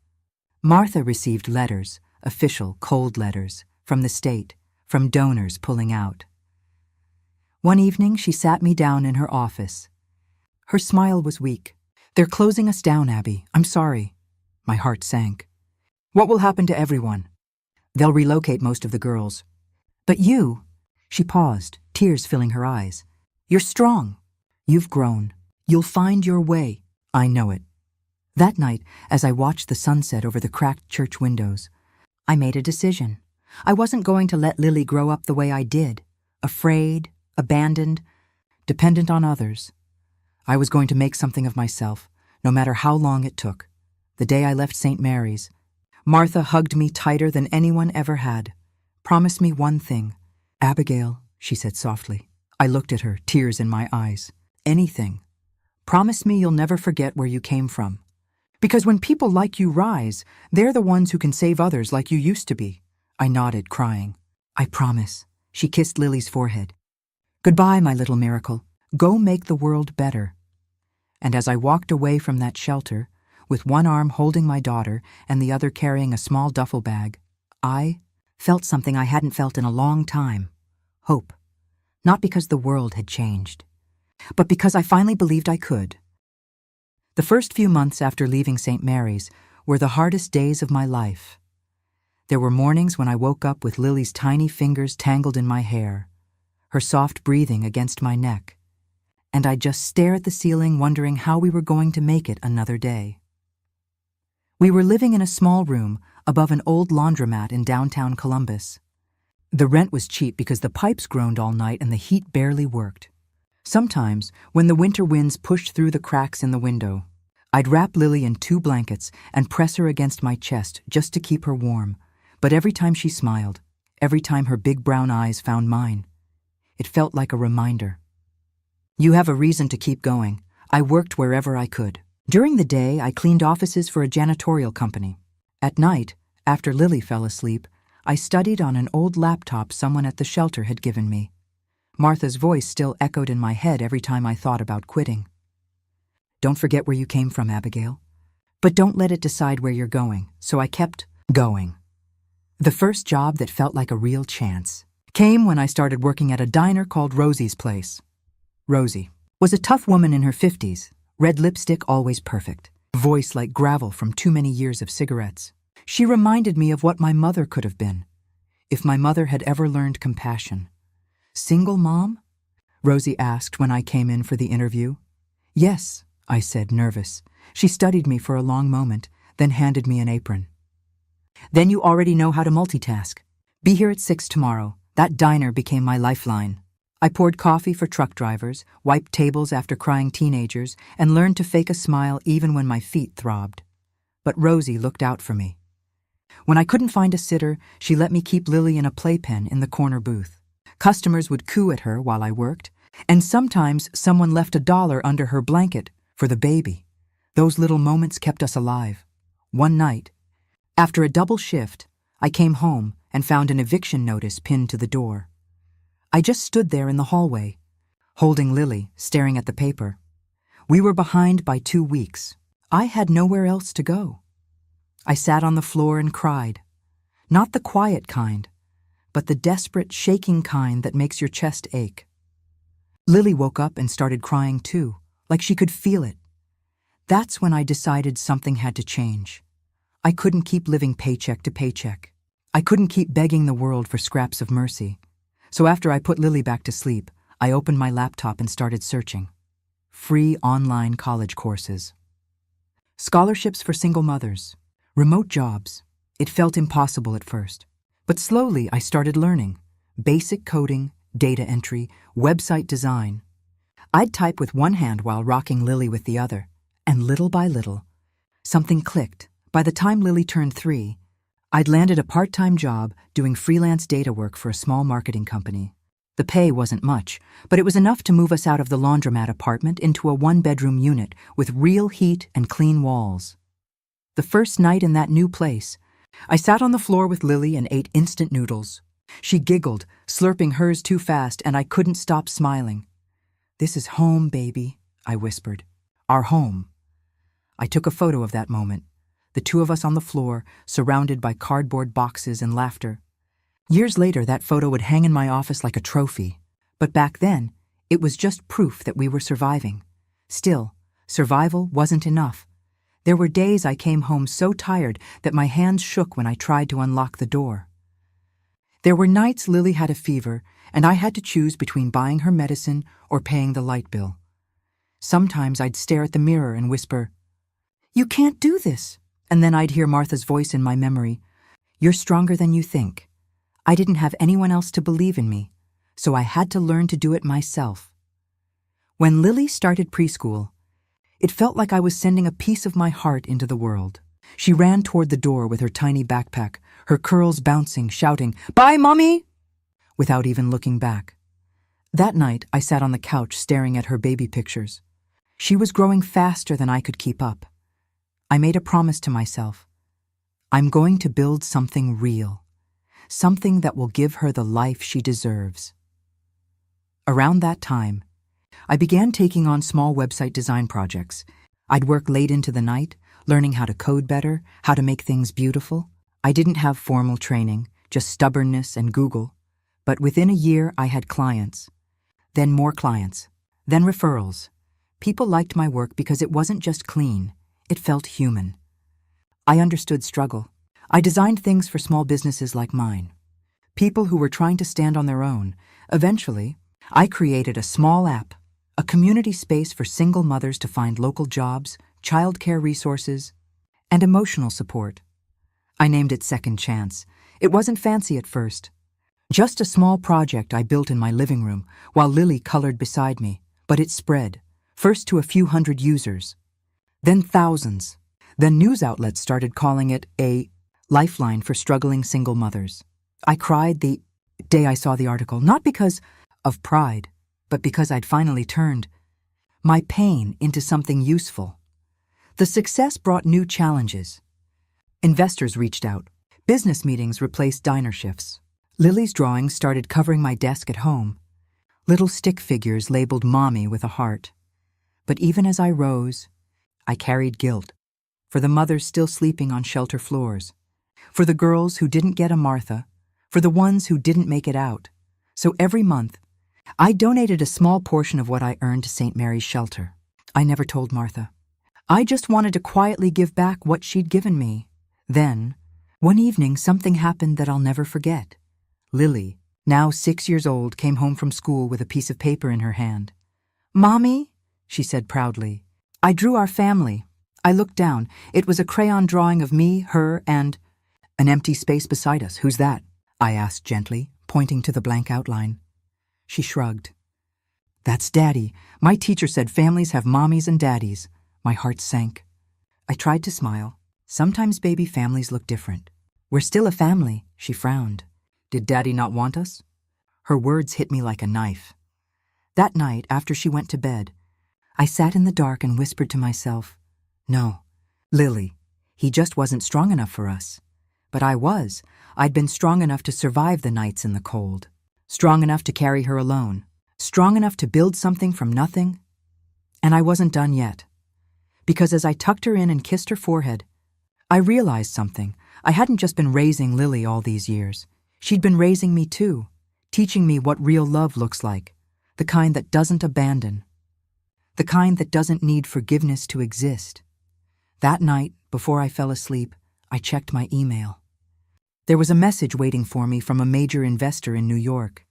Martha received letters, official, cold letters, from the state, from donors pulling out. One evening, she sat me down in her office. Her smile was weak. "They're closing us down, Abby. I'm sorry." My heart sank. "What will happen to everyone?" "They'll relocate most of the girls." "But you," she paused, tears filling her eyes. "You're strong. You've grown. You'll find your way." I know it. That night, as I watched the sunset over the cracked church windows, I made a decision. I wasn't going to let Lily grow up the way I did, afraid, abandoned, dependent on others. I was going to make something of myself, no matter how long it took. The day I left St. Mary's, Martha hugged me tighter than anyone ever had. Promise me one thing. Abigail, she said softly. I looked at her, tears in my eyes. Anything. Promise me you'll never forget where you came from. Because when people like you rise, they're the ones who can save others like you used to be. I nodded, crying. I promise. She kissed Lily's forehead. Goodbye, my little miracle. Go make the world better. And as I walked away from that shelter, with one arm holding my daughter and the other carrying a small duffel bag, I felt something I hadn't felt in a long time. Hope. Not because the world had changed, but because I finally believed I could. The first few months after leaving St. Mary's were the hardest days of my life. There were mornings when I woke up with Lily's tiny fingers tangled in my hair, her soft breathing against my neck, and I'd just stare at the ceiling wondering how we were going to make it another day. We were living in a small room above an old laundromat in downtown Columbus. The rent was cheap because the pipes groaned all night and the heat barely worked. Sometimes, when the winter winds pushed through the cracks in the window, I'd wrap Lily in 2 blankets and press her against my chest just to keep her warm. But every time she smiled, every time her big brown eyes found mine, it felt like a reminder. You have a reason to keep going. I worked wherever I could. During the day, I cleaned offices for a janitorial company. At night, after Lily fell asleep, I studied on an old laptop someone at the shelter had given me. Martha's voice still echoed in my head every time I thought about quitting. Don't forget where you came from, Abigail. But don't let it decide where you're going. So I kept going. The first job that felt like a real chance came when I started working at a diner called Rosie's Place. Rosie was a tough woman in her 50s, red lipstick always perfect, voice like gravel from too many years of cigarettes. She reminded me of what my mother could have been, if my mother had ever learned compassion. Single mom? Rosie asked when I came in for the interview. Yes, I said, nervous. She studied me for a long moment, then handed me an apron. Then you already know how to multitask. Be here at 6 tomorrow. That diner became my lifeline. I poured coffee for truck drivers, wiped tables after crying teenagers, and learned to fake a smile even when my feet throbbed. But Rosie looked out for me. When I couldn't find a sitter, she let me keep Lily in a playpen in the corner booth. Customers would coo at her while I worked, and sometimes someone left $1 under her blanket for the baby. Those little moments kept us alive. One night, after a double shift, I came home and found an eviction notice pinned to the door. I just stood there in the hallway, holding Lily, staring at the paper. We were behind by 2 weeks. I had nowhere else to go. I sat on the floor and cried. Not the quiet kind, but the desperate, shaking kind that makes your chest ache. Lily woke up and started crying too, like she could feel it. That's when I decided something had to change. I couldn't keep living paycheck to paycheck. I couldn't keep begging the world for scraps of mercy. So after I put Lily back to sleep, I opened my laptop and started searching. Free online college courses. Scholarships for single mothers. Remote jobs. It felt impossible at first. But slowly I started learning. Basic coding, data entry, website design. I'd type with one hand while rocking Lily with the other. And little by little, something clicked. By the time Lily turned 3, I'd landed a part-time job doing freelance data work for a small marketing company. The pay wasn't much, but it was enough to move us out of the laundromat apartment into a 1-bedroom unit with real heat and clean walls. The first night in that new place, I sat on the floor with Lily and ate instant noodles. She giggled, slurping hers too fast, and I couldn't stop smiling. "This is home, baby," I whispered. "Our home." I took a photo of that moment, the 2 of us on the floor, surrounded by cardboard boxes and laughter. Years later, that photo would hang in my office like a trophy. But back then, it was just proof that we were surviving. Still, survival wasn't enough. There were days I came home so tired that my hands shook when I tried to unlock the door. There were nights Lily had a fever, and I had to choose between buying her medicine or paying the light bill. Sometimes I'd stare at the mirror and whisper, "You can't do this." And then I'd hear Martha's voice in my memory, "You're stronger than you think." I didn't have anyone else to believe in me, so I had to learn to do it myself. When Lily started preschool, it felt like I was sending a piece of my heart into the world. She ran toward the door with her tiny backpack, her curls bouncing, shouting, "Bye, Mommy!" without even looking back. That night, I sat on the couch staring at her baby pictures. She was growing faster than I could keep up. I made a promise to myself. I'm going to build something real, something that will give her the life she deserves. Around that time, I began taking on small website design projects. I'd work late into the night, learning how to code better, how to make things beautiful. I didn't have formal training, just stubbornness and Google. But within a year, I had clients. Then more clients. Then referrals. People liked my work because it wasn't just clean. It felt human. I understood struggle. I designed things for small businesses like mine. People who were trying to stand on their own. Eventually, I created a small app, a community space for single mothers to find local jobs, childcare resources, and emotional support. I named it Second Chance. It wasn't fancy at first. Just a small project I built in my living room while Lily colored beside me, but it spread, first to a few hundred users, then thousands. Then news outlets started calling it a lifeline for struggling single mothers. I cried the day I saw the article, not because of pride, but because I'd finally turned my pain into something useful. The success brought new challenges. Investors reached out. Business meetings replaced diner shifts. Lily's drawings started covering my desk at home. Little stick figures labeled Mommy with a heart. But even as I rose, I carried guilt. For the mothers still sleeping on shelter floors. For the girls who didn't get a Martha. For the ones who didn't make it out. So every month, I donated a small portion of what I earned to St. Mary's Shelter. I never told Martha. I just wanted to quietly give back what she'd given me. Then, one evening, something happened that I'll never forget. Lily, now 6 years old, came home from school with a piece of paper in her hand. "Mommy," she said proudly, "I drew our family." I looked down. It was a crayon drawing of me, her, and an empty space beside us. "Who's that?" I asked gently, pointing to the blank outline. She shrugged. "That's Daddy. My teacher said families have mommies and daddies." My heart sank. I tried to smile. Sometimes baby families look different. "We're still a family," she frowned. "Did Daddy not want us?" Her words hit me like a knife. That night, after she went to bed, I sat in the dark and whispered to myself, "No, Lily, he just wasn't strong enough for us." But I was. I'd been strong enough to survive the nights in the cold. Strong enough to carry her alone. Strong enough to build something from nothing. And I wasn't done yet. Because as I tucked her in and kissed her forehead, I realized something. I hadn't just been raising Lily all these years. She'd been raising me too, teaching me what real love looks like, the kind that doesn't abandon, the kind that doesn't need forgiveness to exist. That night, before I fell asleep, I checked my email. There was a message waiting for me from a major investor in New York.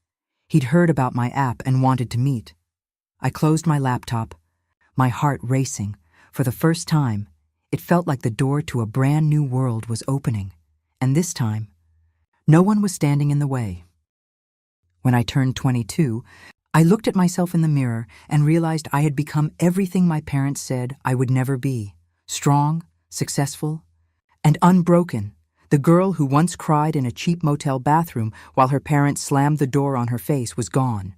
He'd heard about my app and wanted to meet. I closed my laptop, my heart racing. For the first time, it felt like the door to a brand new world was opening. And this time, no one was standing in the way. When I turned 22, I looked at myself in the mirror and realized I had become everything my parents said I would never be. Strong, successful, and unbroken. The girl who once cried in a cheap motel bathroom while her parents slammed the door on her face was gone.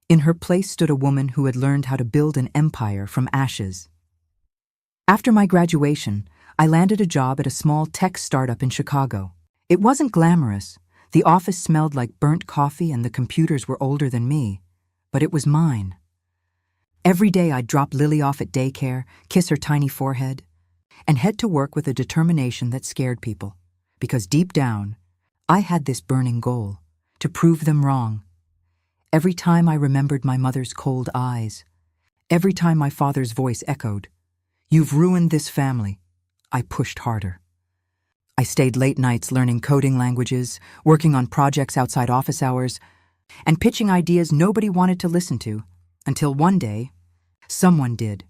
In her place stood a woman who had learned how to build an empire from ashes. After my graduation, I landed a job at a small tech startup in Chicago. It wasn't glamorous. The office smelled like burnt coffee and the computers were older than me, but it was mine. Every day I'd drop Lily off at daycare, kiss her tiny forehead, and head to work with a determination that scared people. Because deep down, I had this burning goal, to prove them wrong. Every time I remembered my mother's cold eyes, every time my father's voice echoed, "You've ruined this family," I pushed harder. I stayed late nights learning coding languages, working on projects outside office hours, and pitching ideas nobody wanted to listen to, until one day, Someone did.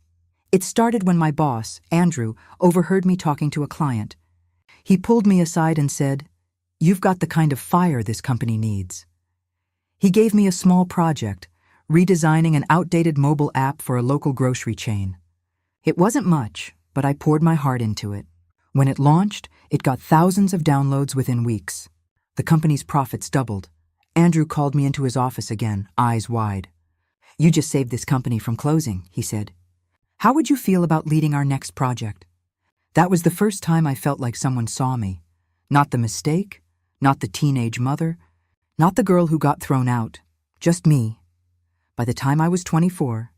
It started when my boss, Andrew, overheard me talking to a client. He pulled me aside and said, "You've got the kind of fire this company needs." He gave me a small project, redesigning an outdated mobile app for a local grocery chain. It wasn't much, but I poured my heart into it. When it launched, it got thousands of downloads within weeks. The company's profits doubled. Andrew called me into his office again, eyes wide. "You just saved this company from closing," he said. "How would you feel about leading our next project?" That was the first time I felt like someone saw me. Not the mistake, not the teenage mother, not the girl who got thrown out, just me. By the time I was 24,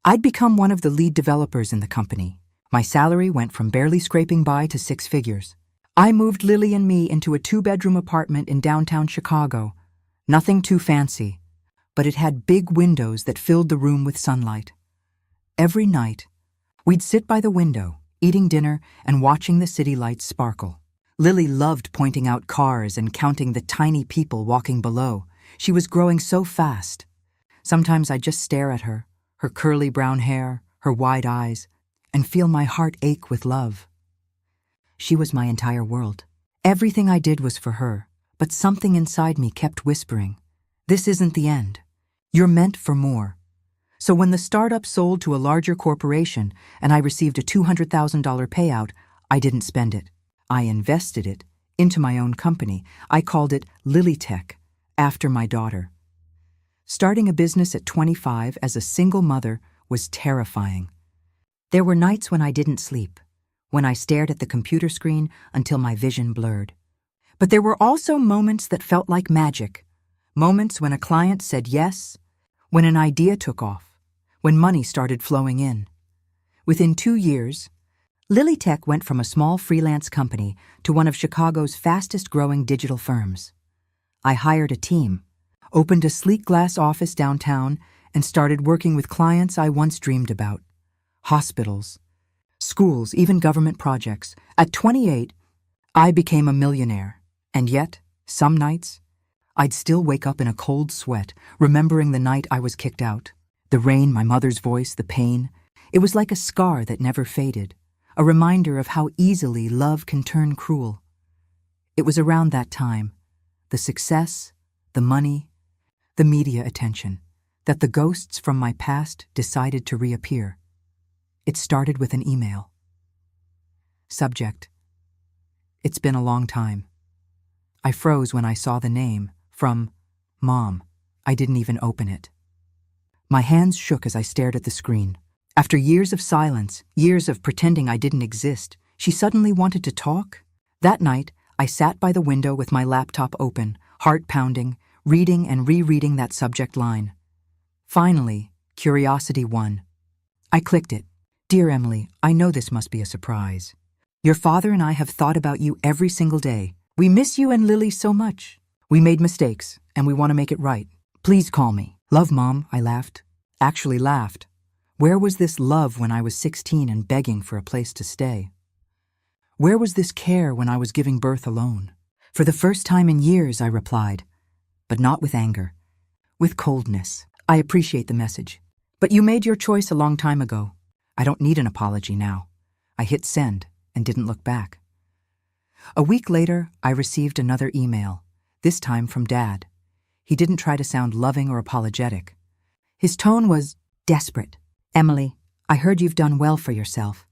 I'd become one of the lead developers in the company. My salary went from barely scraping by to 6 figures. I moved Lily and me into a 2-bedroom apartment in downtown Chicago. Nothing too fancy, but it had big windows that filled the room with sunlight. Every night, we'd sit by the window, eating dinner and watching the city lights sparkle. Lily loved pointing out cars and counting the tiny people walking below. She was growing so fast. Sometimes I'd just stare at her, her curly brown hair, her wide eyes, and feel my heart ache with love. She was my entire world. Everything I did was for her, but something inside me kept whispering, "This isn't the end. You're meant for more." So when the startup sold to a larger corporation and I received a $200,000 payout, I didn't spend it. I invested it into my own company. I called it Lily Tech, after my daughter. Starting a business at 25 as a single mother was terrifying. There were nights when I didn't sleep, when I stared at the computer screen until my vision blurred. But there were also moments that felt like magic. Moments when a client said yes, when an idea took off, when money started flowing in. Within 2 years, Lily Tech went from a small freelance company to one of Chicago's fastest-growing digital firms. I hired a team, opened a sleek glass office downtown, and started working with clients I once dreamed about. Hospitals, schools, even government projects. At 28, I became a millionaire. And yet, some nights, I'd still wake up in a cold sweat, remembering the night I was kicked out. The rain, my mother's voice, the pain. It was like a scar that never faded, a reminder of how easily love can turn cruel. It was around that time, the success, the money, the media attention, that the ghosts from my past decided to reappear. It started with an email. Subject: "It's been a long time." I froze when I saw the name, from Mom. I didn't even open it. My hands shook as I stared at the screen. After years of silence, years of pretending I didn't exist, she suddenly wanted to talk. That night, I sat by the window with my laptop open, heart pounding, reading and rereading that subject line. Finally, curiosity won. I clicked it. "Dear Emily, I know this must be a surprise. Your father and I have thought about you every single day. We miss you and Lily so much. We made mistakes, and we want to make it right. Please call me." "Love, Mom," I laughed. Actually laughed. Where was this love when I was 16 and begging for a place to stay? Where was this care when I was giving birth alone? "For the first time in years," I replied, but not with anger, with coldness. "I appreciate the message, but you made your choice a long time ago. I don't need an apology now." I hit send and didn't look back. A week later, I received another email, this time from Dad. He didn't try to sound loving or apologetic. His tone was desperate. "Emily, I heard you've done well for yourself.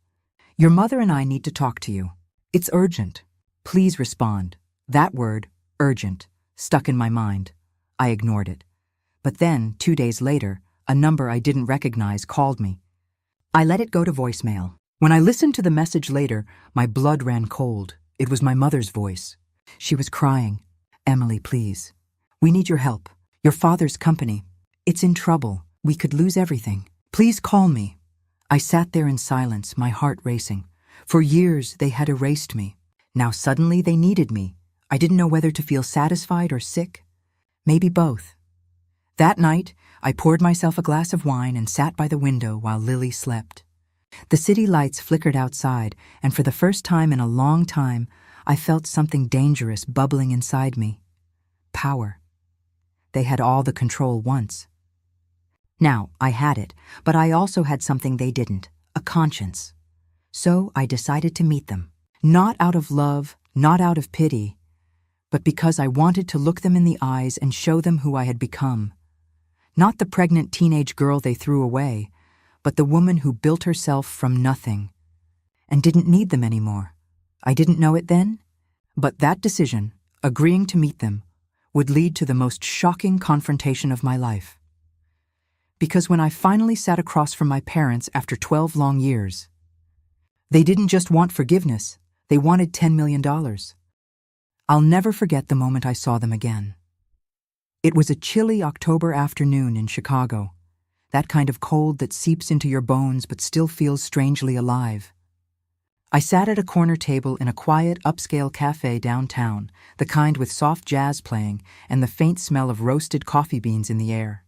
Your mother and I need to talk to you. It's urgent. Please respond." That word, urgent, stuck in my mind. I ignored it. But then, 2 days later, a number I didn't recognize called me. I let it go to voicemail. When I listened to the message later, my blood ran cold. It was my mother's voice. She was crying. "Emily, please. We need your help. Your father's company. It's in trouble. We could lose everything. Please call me." I sat there in silence, my heart racing. For years, they had erased me. Now suddenly they needed me. I didn't know whether to feel satisfied or sick. Maybe both. That night, I poured myself a glass of wine and sat by the window while Lily slept. The city lights flickered outside, and for the first time in a long time, I felt something dangerous bubbling inside me. Power. They had all the control once. Now, I had it, but I also had something they didn't, a conscience. So I decided to meet them. Not out of love, not out of pity, but because I wanted to look them in the eyes and show them who I had become. Not the pregnant teenage girl they threw away, but the woman who built herself from nothing and didn't need them anymore. I didn't know it then, but that decision, agreeing to meet them, would lead to the most shocking confrontation of my life. Because when I finally sat across from my parents after 12 long years, they didn't just want forgiveness, they wanted $10 million. I'll never forget the moment I saw them again. It was a chilly October afternoon in Chicago, that kind of cold that seeps into your bones but still feels strangely alive. I sat at a corner table in a quiet, upscale cafe downtown, the kind with soft jazz playing and the faint smell of roasted coffee beans in the air.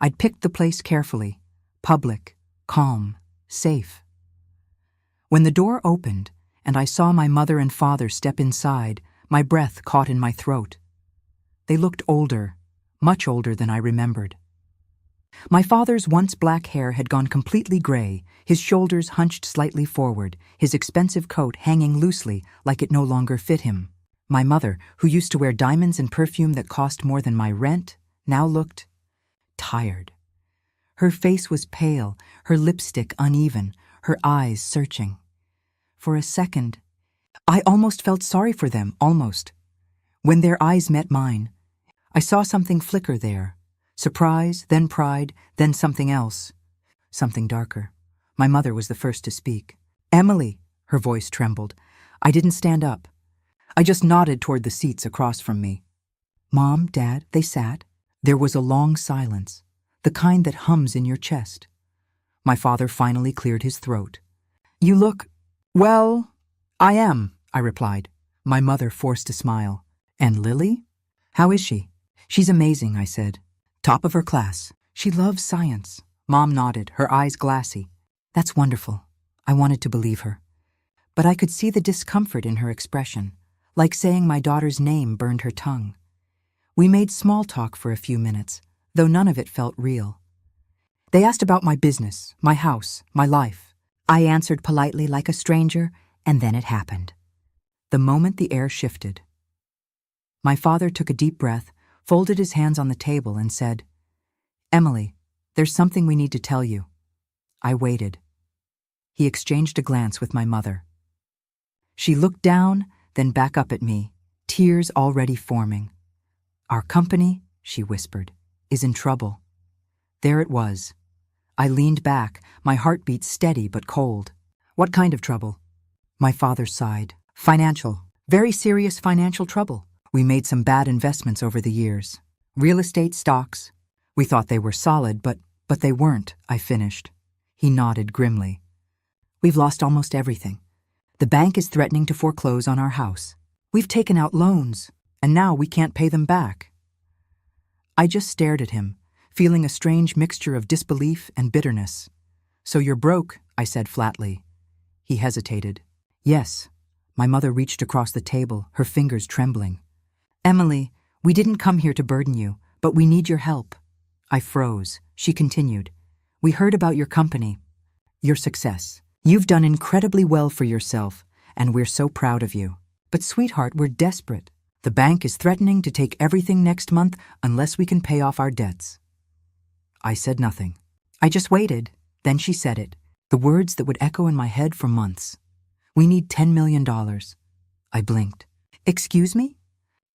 I'd picked the place carefully, public, calm, safe. When the door opened and I saw my mother and father step inside, my breath caught in my throat. They looked older, much older than I remembered. My father's once black hair had gone completely gray, his shoulders hunched slightly forward, his expensive coat hanging loosely like it no longer fit him. My mother, who used to wear diamonds and perfume that cost more than my rent, now looked tired. Her face was pale, her lipstick uneven, her eyes searching. For a second, I almost felt sorry for them, almost. When their eyes met mine, I saw something flicker there. Surprise, then pride, then something else. Something darker. My mother was the first to speak. "Emily," her voice trembled. I didn't stand up. I just nodded toward the seats across from me. Mom, Dad, they sat. There was a long silence, the kind that hums in your chest. My father finally cleared his throat. "You look, well, I am," I replied. My mother forced a smile. "And Lily? How is she?" "She's amazing," I said. "Top of her class. She loves science." Mom nodded, her eyes glassy. "That's wonderful." I wanted to believe her. But I could see the discomfort in her expression, like saying my daughter's name burned her tongue. We made small talk for a few minutes, though none of it felt real. They asked about my business, my house, my life. I answered politely like a stranger, and then it happened. The moment the air shifted. My father took a deep breath, folded his hands on the table, and said, "Emily, there's something we need to tell you." I waited. He exchanged a glance with my mother. She looked down, then back up at me, tears already forming. "Our company," she whispered, "is in trouble." There it was. I leaned back, my heartbeat steady but cold. "What kind of trouble?" My father sighed. "Financial. Very serious financial trouble. We made some bad investments over the years. Real estate, stocks. We thought they were solid, but they weren't," I finished. He nodded grimly. "We've lost almost everything. The bank is threatening to foreclose on our house. We've taken out loans, and now we can't pay them back." I just stared at him, feeling a strange mixture of disbelief and bitterness. "So you're broke," I said flatly. He hesitated. "Yes." My mother reached across the table, her fingers trembling. "Emily, we didn't come here to burden you, but we need your help." I froze. She continued. "We heard about your company, your success. You've done incredibly well for yourself, and we're so proud of you. But sweetheart, we're desperate. The bank is threatening to take everything next month unless we can pay off our debts." I said nothing. I just waited. Then she said it, the words that would echo in my head for months. "We need $10 million. I blinked. "Excuse me?"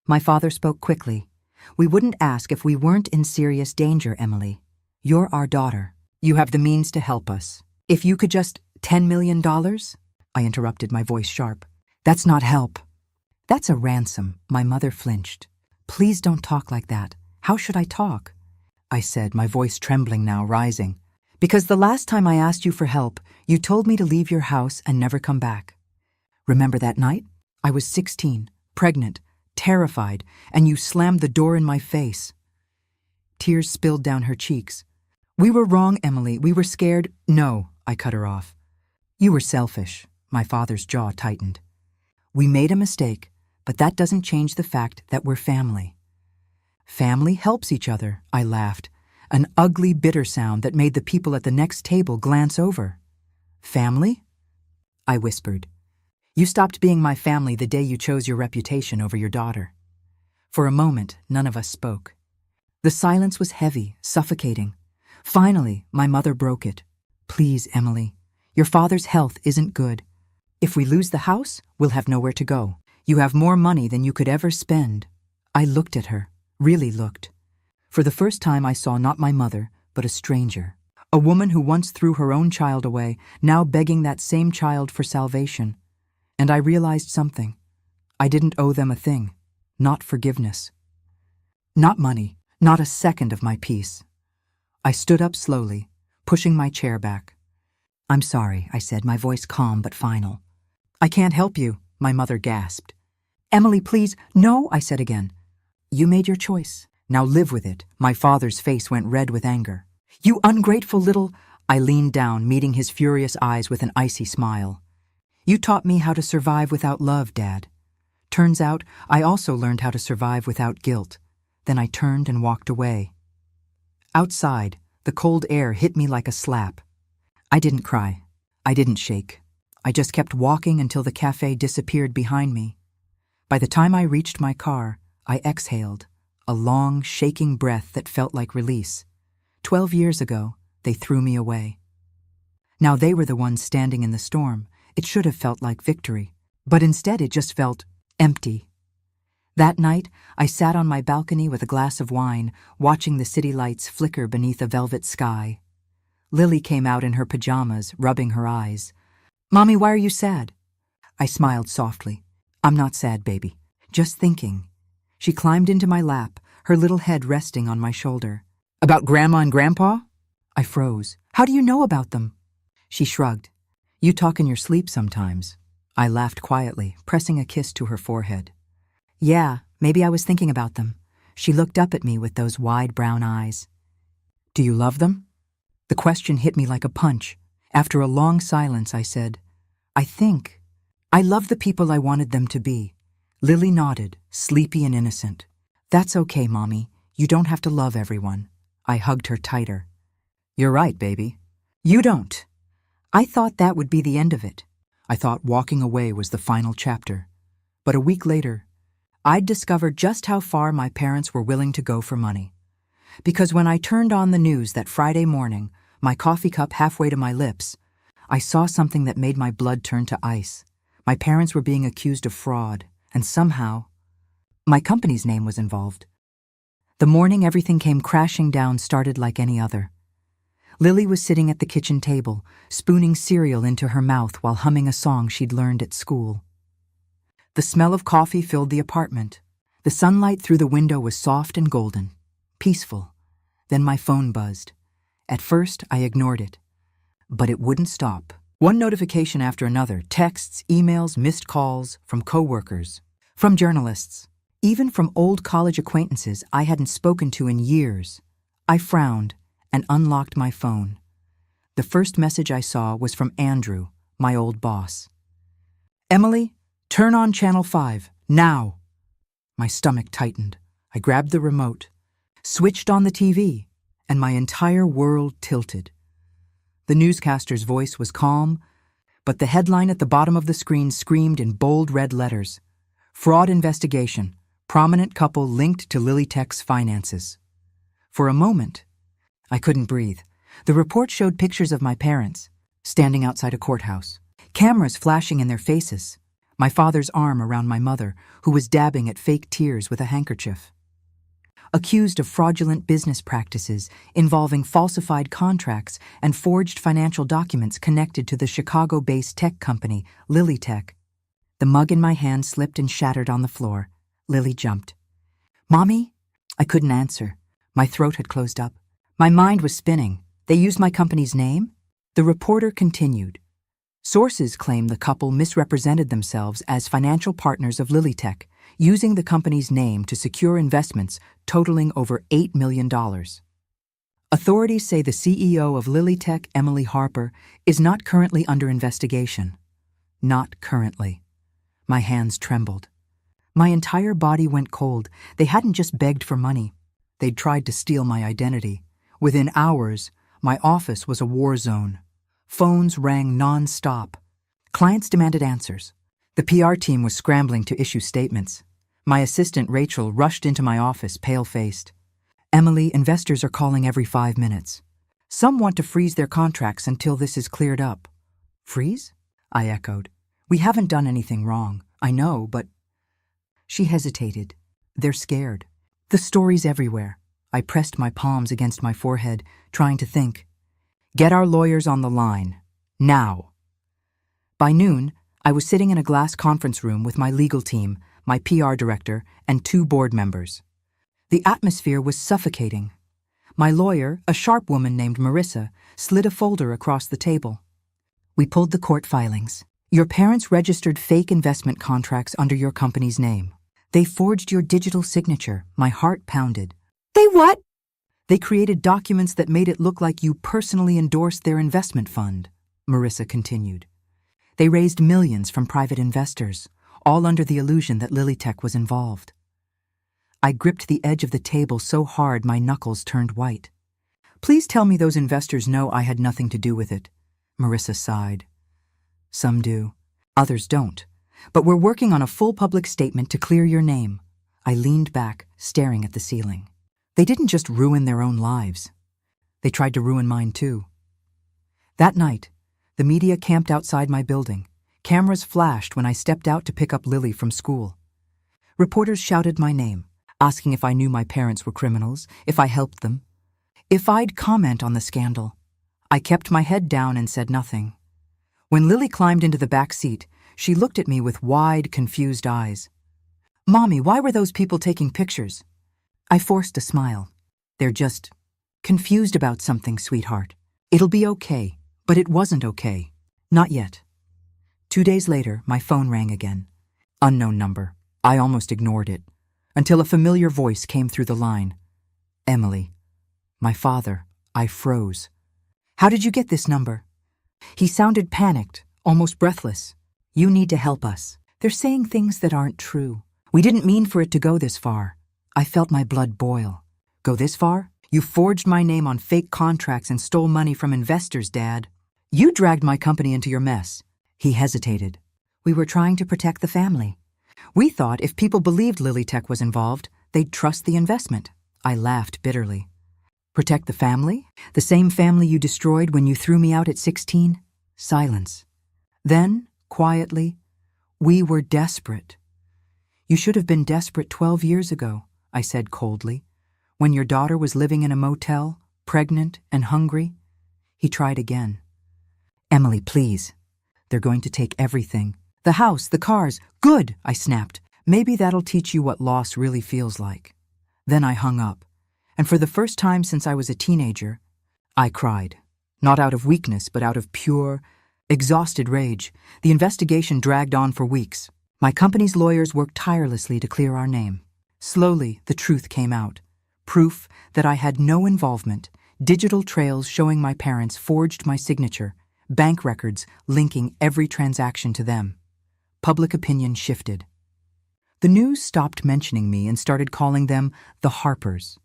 My father spoke quickly. "We wouldn't ask if we weren't in serious danger, Emily. You're our daughter. You have the means to help us. If you could just $10 million? I interrupted, my voice sharp. "That's not help." "That's a ransom." My mother flinched. "Please don't talk like that. How should I talk?" I said, my voice trembling now, rising. "Because the last time I asked you for help, you told me to leave your house and never come back. Remember that night? I was 16, pregnant, terrified, and you slammed the door in my face." Tears spilled down her cheeks. "We were wrong, Emily. We were scared." "No," I cut her off. "You were selfish." My father's jaw tightened. "We made a mistake, but that doesn't change the fact that we're family." "Family helps each other," I laughed, an ugly, bitter sound that made the people at the next table glance over. Family? I whispered. You stopped being my family the day you chose your reputation over your daughter. For a moment, none of us spoke. The silence was heavy, suffocating. Finally, my mother broke it. Please, Emily, your father's health isn't good. If we lose the house, we'll have nowhere to go. You have more money than you could ever spend. I looked at her, really looked. For the first time I saw not my mother, but a stranger. A woman who once threw her own child away, now begging that same child for salvation. And I realized something. I didn't owe them a thing. Not forgiveness. Not money. Not a second of my peace. I stood up slowly, pushing my chair back. I'm sorry, I said, my voice calm but final. I can't help you, my mother gasped. Emily, please. No, I said again. You made your choice. Now live with it. My father's face went red with anger. You ungrateful little... I leaned down, meeting his furious eyes with an icy smile. You taught me how to survive without love, Dad. Turns out, I also learned how to survive without guilt. Then I turned and walked away. Outside, the cold air hit me like a slap. I didn't cry. I didn't shake. I just kept walking until the cafe disappeared behind me. By the time I reached my car, I exhaled, a long, shaking breath that felt like release. 12 years ago, they threw me away. Now they were the ones standing in the storm. It should have felt like victory, but instead it just felt empty. That night, I sat on my balcony with a glass of wine, watching the city lights flicker beneath a velvet sky. Lily came out in her pajamas, rubbing her eyes. Mommy, why are you sad? I smiled softly. I'm not sad, baby. Just thinking. She climbed into my lap, her little head resting on my shoulder. About Grandma and Grandpa? I froze. How do you know about them? She shrugged. You talk in your sleep sometimes. I laughed quietly, pressing a kiss to her forehead. Yeah, maybe I was thinking about them. She looked up at me with those wide brown eyes. Do you love them? The question hit me like a punch. After a long silence, I said, I think. I love the people I wanted them to be. Lily nodded, sleepy and innocent. That's okay, Mommy. You don't have to love everyone. I hugged her tighter. You're right, baby. You don't. I thought that would be the end of it. I thought walking away was the final chapter. But a week later, I'd discovered just how far my parents were willing to go for money. Because when I turned on the news that Friday morning, my coffee cup halfway to my lips, I saw something that made my blood turn to ice. My parents were being accused of fraud, and somehow, my company's name was involved. The morning everything came crashing down started like any other. Lily was sitting at the kitchen table, spooning cereal into her mouth while humming a song she'd learned at school. The smell of coffee filled the apartment. The sunlight through the window was soft and golden, peaceful. Then my phone buzzed. At first, I ignored it. But it wouldn't stop. One notification after another, texts, emails, missed calls, from coworkers, from journalists, even from old college acquaintances I hadn't spoken to in years. I frowned and unlocked my phone. The first message I saw was from Andrew, my old boss. Emily, turn on Channel 5, now. My stomach tightened. I grabbed the remote, switched on the TV, and my entire world tilted. The newscaster's voice was calm, but the headline at the bottom of the screen screamed in bold red letters, Fraud Investigation, Prominent Couple Linked to Lily Tech's Finances. For a moment, I couldn't breathe. The report showed pictures of my parents, standing outside a courthouse, cameras flashing in their faces, my father's arm around my mother, who was dabbing at fake tears with a handkerchief. Accused of fraudulent business practices involving falsified contracts and forged financial documents connected to the Chicago-based tech company, Lily Tech. The mug in my hand slipped and shattered on the floor. Lily jumped. Mommy? I couldn't answer. My throat had closed up. My mind was spinning. They used my company's name? The reporter continued. Sources claim the couple misrepresented themselves as financial partners of Lily Tech, using the company's name to secure investments totaling over $8 million. Authorities say the CEO of Lily Tech, Emily Harper, is not currently under investigation. Not currently. My hands trembled. My entire body went cold. They hadn't just begged for money. They'd tried to steal my identity. Within hours, my office was a war zone. Phones rang non-stop. Clients demanded answers. The PR team was scrambling to issue statements. My assistant Rachel rushed into my office, pale-faced. "Emily, investors are calling every 5 minutes. Some want to freeze their contracts until this is cleared up." "Freeze?" I echoed. "We haven't done anything wrong. I know, but—" She hesitated. "They're scared. The story's everywhere." I pressed my palms against my forehead, trying to think. "Get our lawyers on the line. Now." By noon, I was sitting in a glass conference room with my legal team, my PR director, and 2 board members. The atmosphere was suffocating. My lawyer, a sharp woman named Marissa, slid a folder across the table. "We pulled the court filings. Your parents registered fake investment contracts under your company's name. They forged your digital signature." My heart pounded. "They what?" "They created documents that made it look like you personally endorsed their investment fund," Marissa continued. "They raised millions from private investors, all under the illusion that Lilytech was involved." I gripped the edge of the table so hard my knuckles turned white. "Please tell me those investors know I had nothing to do with it," Marissa sighed. "Some do. Others don't. But we're working on a full public statement to clear your name." I leaned back, staring at the ceiling. They didn't just ruin their own lives. They tried to ruin mine too. That night, the media camped outside my building. Cameras flashed when I stepped out to pick up Lily from school. Reporters shouted my name, asking if I knew my parents were criminals, if I helped them, if I'd comment on the scandal. I kept my head down and said nothing. When Lily climbed into the back seat, she looked at me with wide, confused eyes. "Mommy, why were those people taking pictures?" I forced a smile. "They're just confused about something, sweetheart. It'll be okay." But it wasn't okay. Not yet. 2 days later, my phone rang again. Unknown number. I almost ignored it, until a familiar voice came through the line. "Emily." My father. I froze. "How did you get this number?" He sounded panicked, almost breathless. "You need to help us. They're saying things that aren't true. We didn't mean for it to go this far." I felt my blood boil. "Go this far? You forged my name on fake contracts and stole money from investors, Dad. You dragged my company into your mess." He hesitated. "We were trying to protect the family. We thought if people believed Lilytech was involved, they'd trust the investment." I laughed bitterly. "Protect the family? The same family you destroyed when you threw me out at 16? Silence. Then, quietly, "We were desperate." "You should have been desperate 12 years ago," I said coldly, "when your daughter was living in a motel, pregnant and hungry." He tried again. "Emily, please. They're going to take everything. The house, the cars." "Good," I snapped. "Maybe that'll teach you what loss really feels like." Then I hung up, and for the first time since I was a teenager, I cried. Not out of weakness, but out of pure, exhausted rage. The investigation dragged on for weeks. My company's lawyers worked tirelessly to clear our name. Slowly, the truth came out. Proof that I had no involvement, digital trails showing my parents forged my signature, bank records linking every transaction to them. Public opinion shifted. The news stopped mentioning me and started calling them the Harpers,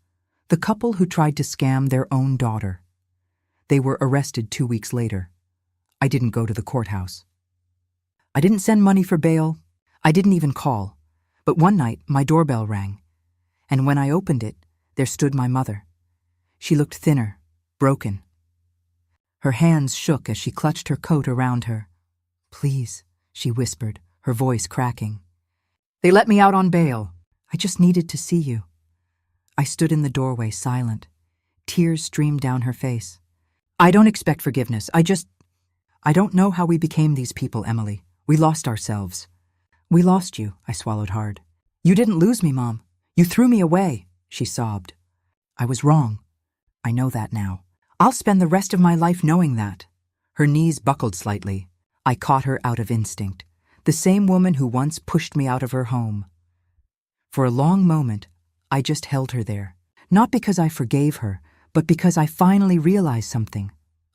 the couple who tried to scam their own daughter. They were arrested 2 weeks later. I didn't go to the courthouse. I didn't send money for bail. I didn't even call. But one night, my doorbell rang, and when I opened it, there stood my mother. She looked thinner, broken. Her hands shook as she clutched her coat around her. "Please," she whispered, her voice cracking. "They let me out on bail. I just needed to see you." I stood in the doorway, silent. Tears streamed down her face. "I don't expect forgiveness. I don't know how we became these people, Emily. We lost ourselves." "We lost you," I swallowed hard. "You didn't lose me, Mom. You threw me away," she sobbed. "I was wrong. I know that now. I'll spend the rest of my life knowing that." Her knees buckled slightly. I caught her out of instinct. The same woman who once pushed me out of her home. For a long moment, I just held her there. Not because I forgave her, but because I finally realized something.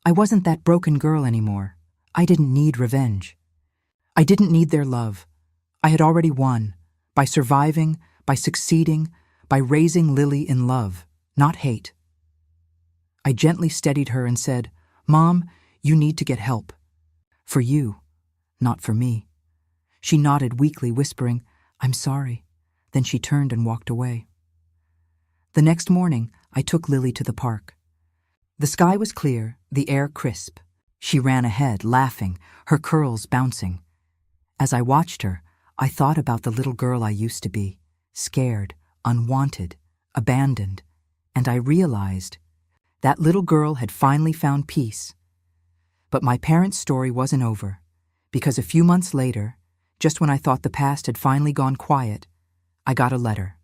I wasn't that broken girl anymore. I didn't need revenge. I didn't need their love. I had already won, by surviving, by succeeding, by raising Lily in love, not hate. I gently steadied her and said, "Mom, you need to get help. For you, not for me." She nodded weakly, whispering, "I'm sorry." Then she turned and walked away. The next morning, I took Lily to the park. The sky was clear, the air crisp. She ran ahead, laughing, her curls bouncing. As I watched her, I thought about the little girl I used to be, scared, unwanted, abandoned, and I realized that little girl had finally found peace. But my parents' story wasn't over, because a few months later, just when I thought the past had finally gone quiet, I got a letter.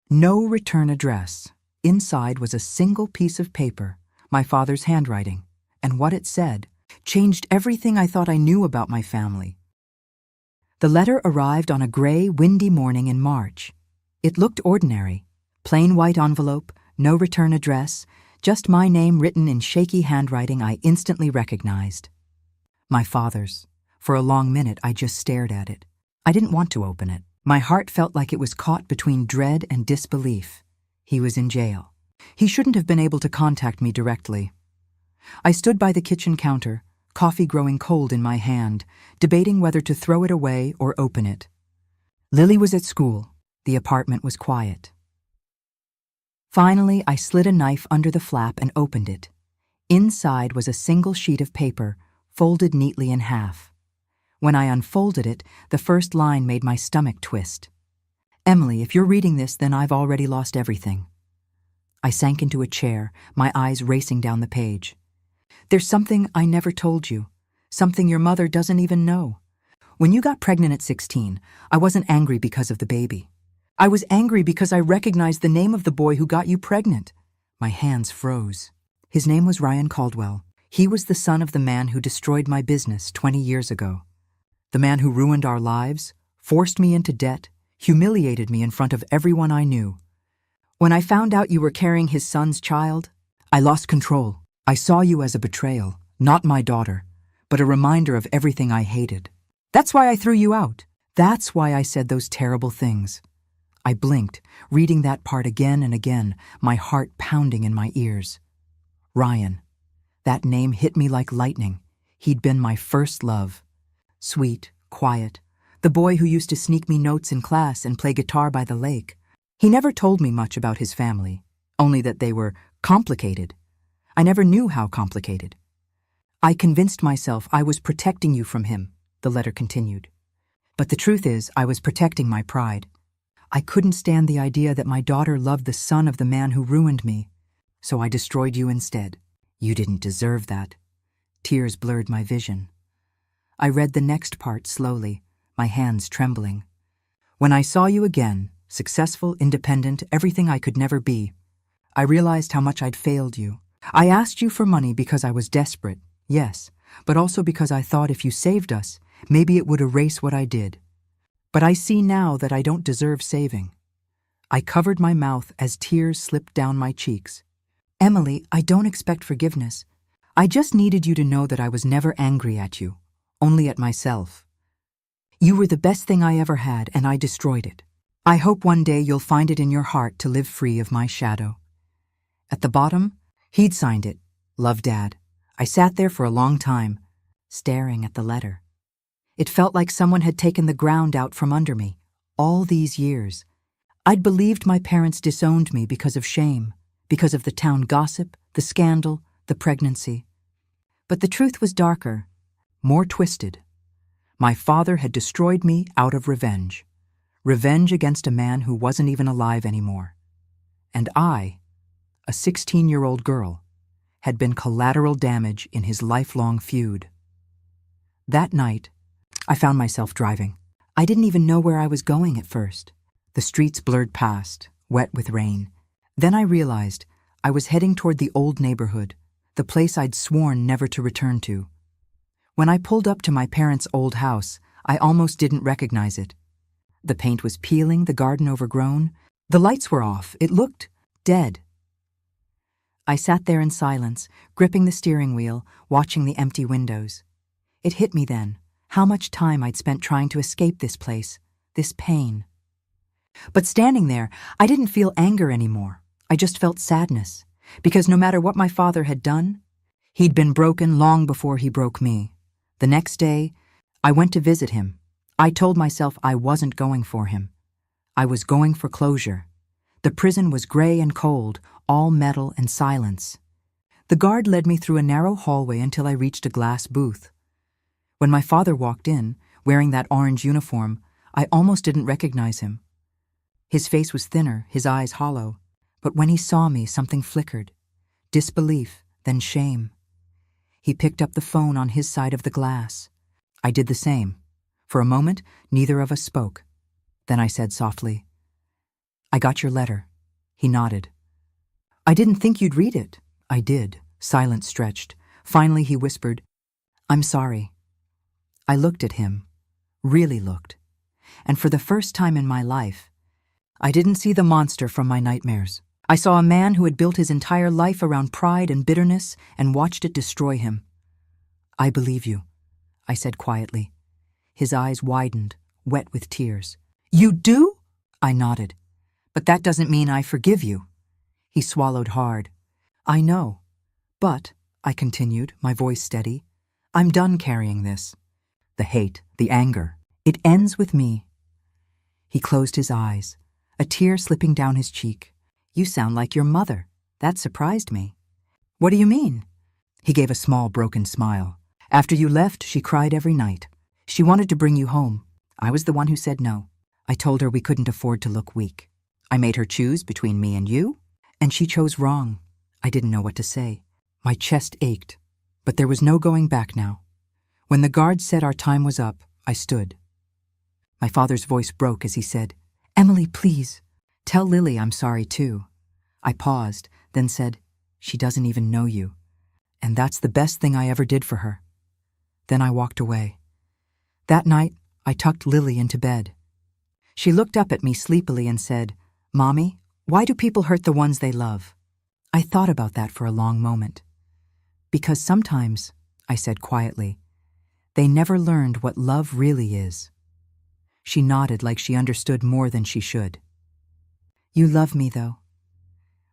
No return address. Inside was a single piece of paper, my father's handwriting, and what it said changed everything I thought I knew about my family. The letter arrived on a gray, windy morning in March. It looked ordinary. Plain white envelope, no return address, just my name written in shaky handwriting I instantly recognized. My father's. For a long minute, I just stared at it. I didn't want to open it. My heart felt like it was caught between dread and disbelief. He was in jail. He shouldn't have been able to contact me directly. I stood by the kitchen counter, coffee growing cold in my hand, debating whether to throw it away or open it. Lily was at school. The apartment was quiet. Finally, I slid a knife under the flap and opened it. Inside was a single sheet of paper, folded neatly in half. When I unfolded it, the first line made my stomach twist. "Emily, if you're reading this, then I've already lost everything." I sank into a chair, my eyes racing down the page. "There's something I never told you, something your mother doesn't even know. When you got pregnant at 16, I wasn't angry because of the baby. I was angry because I recognized the name of the boy who got you pregnant." My hands froze. His name was Ryan Caldwell. He was the son of the man who destroyed my business 20 years ago. The man who ruined our lives, forced me into debt, humiliated me in front of everyone I knew. When I found out you were carrying his son's child, I lost control. I saw you as a betrayal, not my daughter, but a reminder of everything I hated. That's why I threw you out. That's why I said those terrible things. I blinked, reading that part again and again, my heart pounding in my ears. Ryan. That name hit me like lightning. He'd been my first love. Sweet, quiet, the boy who used to sneak me notes in class and play guitar by the lake. He never told me much about his family, only that they were complicated. I never knew how complicated. "I convinced myself I was protecting you from him," the letter continued. "But the truth is, I was protecting my pride. I couldn't stand the idea that my daughter loved the son of the man who ruined me, so I destroyed you instead. You didn't deserve that." Tears blurred my vision. I read the next part slowly, my hands trembling. "When I saw you again, successful, independent, everything I could never be, I realized how much I'd failed you. I asked you for money because I was desperate, yes, but also because I thought if you saved us, maybe it would erase what I did. But I see now that I don't deserve saving." I covered my mouth as tears slipped down my cheeks. "Emily, I don't expect forgiveness. I just needed you to know that I was never angry at you, only at myself. You were the best thing I ever had, and I destroyed it. I hope one day you'll find it in your heart to live free of my shadow." At the bottom, he'd signed it, "Love, Dad." I sat there for a long time, staring at the letter. It felt like someone had taken the ground out from under me. All these years, I'd believed my parents disowned me because of shame, because of the town gossip, the scandal, the pregnancy. But the truth was darker, more twisted. My father had destroyed me out of revenge. Revenge against a man who wasn't even alive anymore. And I, a 16-year-old girl, had been collateral damage in his lifelong feud. That night, I found myself driving. I didn't even know where I was going at first. The streets blurred past, wet with rain. Then I realized I was heading toward the old neighborhood, the place I'd sworn never to return to. When I pulled up to my parents' old house, I almost didn't recognize it. The paint was peeling, the garden overgrown. The lights were off. It looked dead. I sat there in silence, gripping the steering wheel, watching the empty windows. It hit me then, how much time I'd spent trying to escape this place, this pain. But standing there, I didn't feel anger anymore. I just felt sadness. Because no matter what my father had done, he'd been broken long before he broke me. The next day, I went to visit him. I told myself I wasn't going for him. I was going for closure. The prison was gray and cold, all metal and silence. The guard led me through a narrow hallway until I reached a glass booth. When my father walked in, wearing that orange uniform, I almost didn't recognize him. His face was thinner, his eyes hollow, but when he saw me, something flickered. Disbelief, then shame. He picked up the phone on his side of the glass. I did the same. For a moment, neither of us spoke. Then I said softly, "I got your letter." He nodded. "I didn't think you'd read it." I did. Silence stretched. Finally he whispered, "I'm sorry." I looked at him, really looked, and for the first time in my life, I didn't see the monster from my nightmares. I saw a man who had built his entire life around pride and bitterness and watched it destroy him. "I believe you," I said quietly. His eyes widened, wet with tears. "You do?" I nodded. "But that doesn't mean I forgive you." He swallowed hard. "I know. But," I continued, my voice steady, "I'm done carrying this. The hate, the anger. It ends with me." He closed his eyes, a tear slipping down his cheek. "You sound like your mother." That surprised me. "What do you mean?" He gave a small, broken smile. "After you left, she cried every night. She wanted to bring you home. I was the one who said no. I told her we couldn't afford to look weak. I made her choose between me and you, and she chose wrong. I didn't know what to say. My chest ached, but there was no going back now. When the guard said our time was up, I stood. My father's voice broke as he said, "Emily, please, tell Lily I'm sorry too." I paused, then said, "She doesn't even know you, and that's the best thing I ever did for her." Then I walked away. That night, I tucked Lily into bed. She looked up at me sleepily and said, "Mommy, why do people hurt the ones they love?" I thought about that for a long moment. "Because sometimes," I said quietly, "they never learned what love really is." She nodded like she understood more than she should. "You love me, though."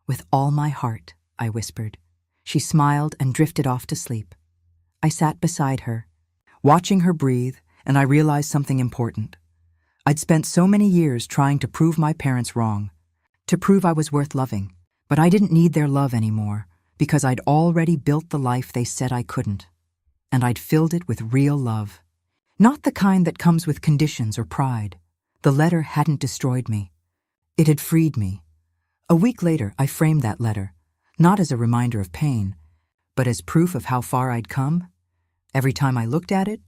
"With all my heart," I whispered. She smiled and drifted off to sleep. I sat beside her, watching her breathe, and I realized something important. I'd spent so many years trying to prove my parents wrong, to prove I was worth loving, but I didn't need their love anymore because I'd already built the life they said I couldn't, and I'd filled it with real love. Not the kind that comes with conditions or pride. The letter hadn't destroyed me. It had freed me. A week later, I framed that letter, not as a reminder of pain, but as proof of how far I'd come. Every time I looked at it,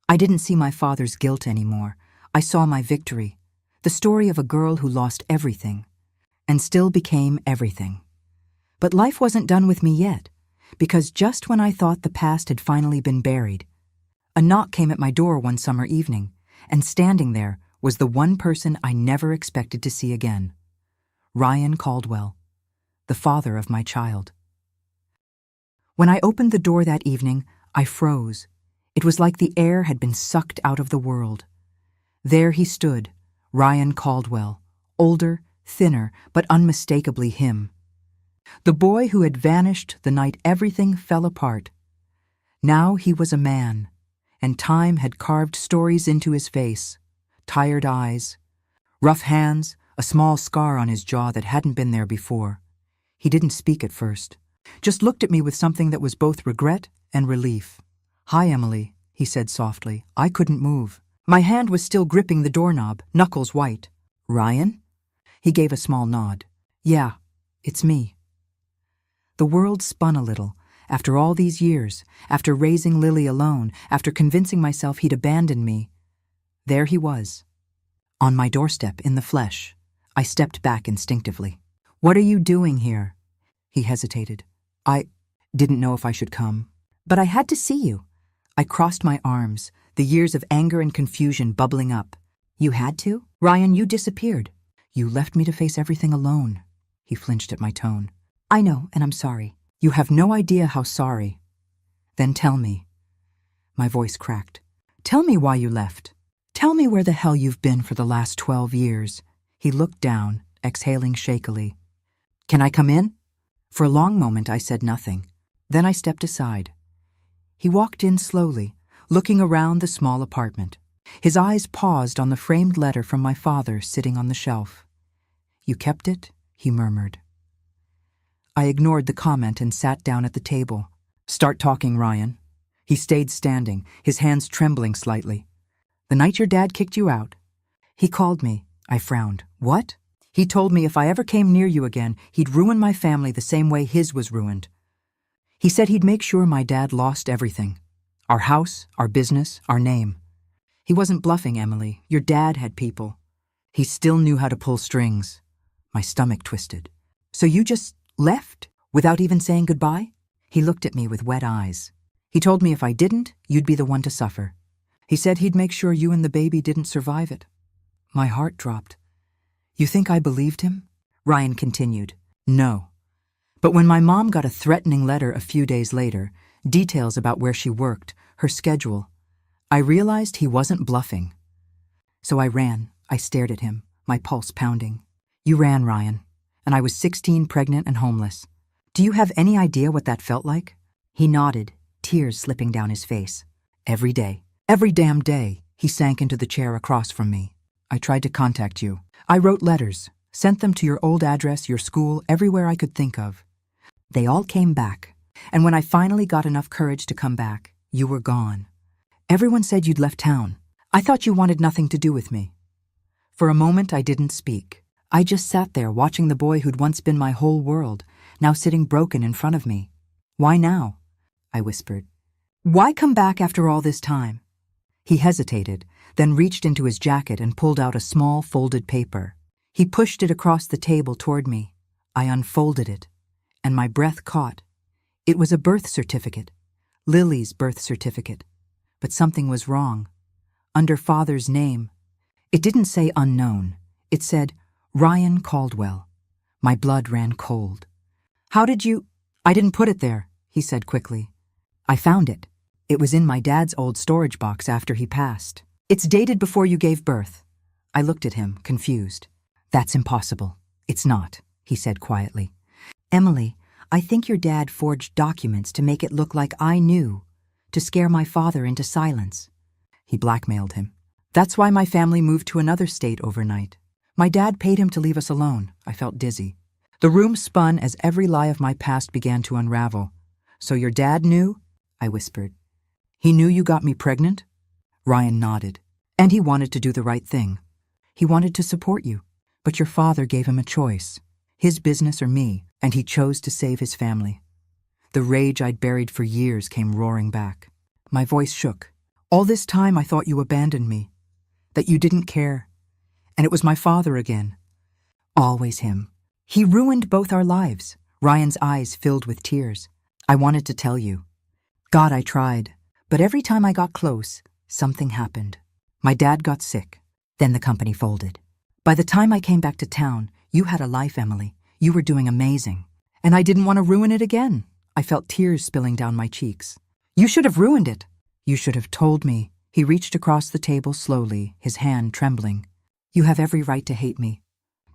I didn't see my father's guilt anymore. I saw my victory, the story of a girl who lost everything, and still became everything. But life wasn't done with me yet, because just when I thought the past had finally been buried, a knock came at my door one summer evening, and standing there was the one person I never expected to see again. Ryan Caldwell, the father of my child. When I opened the door that evening, I froze. It was like the air had been sucked out of the world. There he stood, Ryan Caldwell, older, thinner, but unmistakably him. The boy who had vanished the night everything fell apart. Now he was a man, and time had carved stories into his face, tired eyes, rough hands, a small scar on his jaw that hadn't been there before. He didn't speak at first, just looked at me with something that was both regret and relief. "Hi, Emily," he said softly. I couldn't move. My hand was still gripping the doorknob, knuckles white. "Ryan?" He gave a small nod. "Yeah, it's me." The world spun a little. After all these years, after raising Lily alone, after convincing myself he'd abandoned me, there he was, on my doorstep in the flesh. I stepped back instinctively. "What are you doing here?" He hesitated. "I didn't know if I should come, but I had to see you." I crossed my arms, the years of anger and confusion bubbling up. "You had to? Ryan, you disappeared. You left me to face everything alone." He flinched at my tone. "I know, and I'm sorry." "You have no idea how sorry." "Then tell me." My voice cracked. "Tell me why you left. Tell me where the hell you've been for the last 12 years. He looked down, exhaling shakily. "Can I come in?" For a long moment I said nothing. Then I stepped aside. He walked in slowly, looking around the small apartment. His eyes paused on the framed letter from my father sitting on the shelf. "You kept it?" he murmured. I ignored the comment and sat down at the table. "Start talking, Ryan." He stayed standing, his hands trembling slightly. "The night your dad kicked you out?" "He called me." I frowned. "What?" "He told me if I ever came near you again, he'd ruin my family the same way his was ruined. He said he'd make sure my dad lost everything. Our house, our business, our name. He wasn't bluffing, Emily. Your dad had people. He still knew how to pull strings." My stomach twisted. "So you just left, without even saying goodbye?" He looked at me with wet eyes. "He told me if I didn't, you'd be the one to suffer. He said he'd make sure you and the baby didn't survive it." My heart dropped. "You think I believed him?" Ryan continued. "No. But when my mom got a threatening letter a few days later, details about where she worked, her schedule, I realized he wasn't bluffing. So I ran. I stared at him, my pulse pounding. You ran, Ryan, and I was 16, pregnant and homeless. Do you have any idea what that felt like?" He nodded, tears slipping down his face. "Every day. Every damn day." He sank into the chair across from me. "I tried to contact you. I wrote letters, sent them to your old address, your school, everywhere I could think of. They all came back. And when I finally got enough courage to come back, you were gone. Everyone said you'd left town. I thought you wanted nothing to do with me." For a moment I didn't speak. I just sat there watching the boy who'd once been my whole world, now sitting broken in front of me. "Why now?" I whispered. "Why come back after all this time?" He hesitated, then reached into his jacket and pulled out a small folded paper. He pushed it across the table toward me. I unfolded it, and my breath caught. It was a birth certificate, Lily's birth certificate. But something was wrong. Under father's name, it didn't say unknown. It said Ryan Caldwell. My blood ran cold. "How did you—" "I didn't put it there," he said quickly. "I found it. It was in my dad's old storage box after he passed. It's dated before you gave birth." I looked at him, confused. "That's impossible." "It's not," he said quietly. "Emily, I think your dad forged documents to make it look like I knew, to scare my father into silence." He blackmailed him. "That's why my family moved to another state overnight. My dad paid him to leave us alone." I felt dizzy. The room spun as every lie of my past began to unravel. "So your dad knew?" I whispered. "He knew you got me pregnant?" Ryan nodded. "And he wanted to do the right thing. He wanted to support you. But your father gave him a choice, his business or me, and he chose to save his family." The rage I'd buried for years came roaring back. My voice shook. "All this time I thought you abandoned me, that you didn't care. And it was my father again. Always him. He ruined both our lives." Ryan's eyes filled with tears. "I wanted to tell you. God, I tried. But every time I got close, something happened. My dad got sick. Then the company folded. By the time I came back to town, you had a life, Emily. You were doing amazing. And I didn't want to ruin it again." I felt tears spilling down my cheeks. "You should have ruined it." "You should have told me." He reached across the table slowly, his hand trembling. "You have every right to hate me.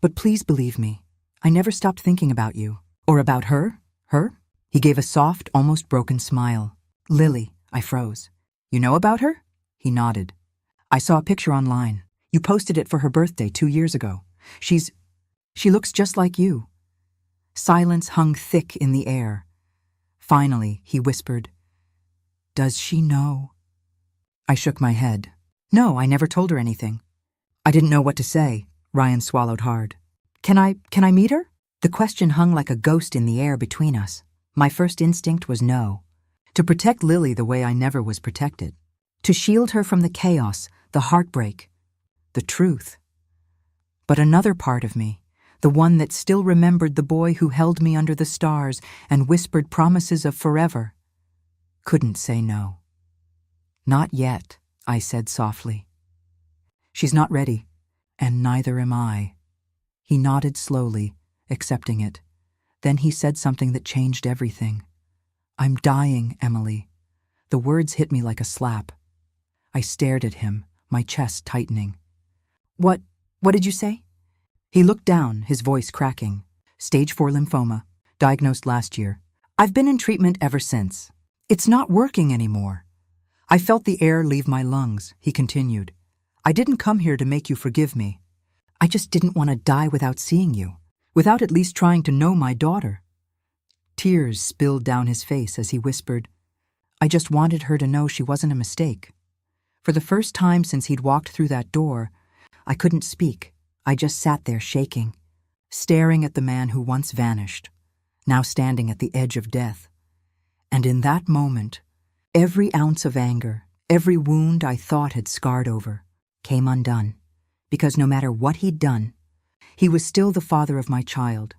But please believe me. I never stopped thinking about you. Or about her? Her?" He gave a soft, almost broken smile. "Lily." I froze. "You know about her?" He nodded. "I saw a picture online. You posted it for her birthday 2 years ago. She looks just like you." Silence hung thick in the air. Finally, he whispered, "Does she know?" I shook my head. "No, I never told her anything." I didn't know what to say. Ryan swallowed hard. Can I meet her?" The question hung like a ghost in the air between us. My first instinct was no. To protect Lily the way I never was protected. To shield her from the chaos, the heartbreak, the truth. But another part of me, the one that still remembered the boy who held me under the stars and whispered promises of forever, couldn't say no. "Not yet," I said softly. "She's not ready, and neither am I." He nodded slowly, accepting it. Then he said something that changed everything. "I'm dying, Emily." The words hit me like a slap. I stared at him, my chest tightening. What did you say?" He looked down, his voice cracking. "Stage 4 lymphoma. diagnosed last year. I've been in treatment ever since. It's not working anymore. I felt the air leave my lungs, he continued. I didn't come here to make you forgive me. I just didn't want to die without seeing you, without at least trying to know my daughter. Tears spilled down his face as he whispered, I just wanted her to know she wasn't a mistake. For the first time since he'd walked through that door, I couldn't speak. I just sat there shaking, staring at the man who once vanished, now standing at the edge of death. And in that moment, every ounce of anger, every wound I thought had scarred over, came undone, because no matter what he'd done, he was still the father of my child.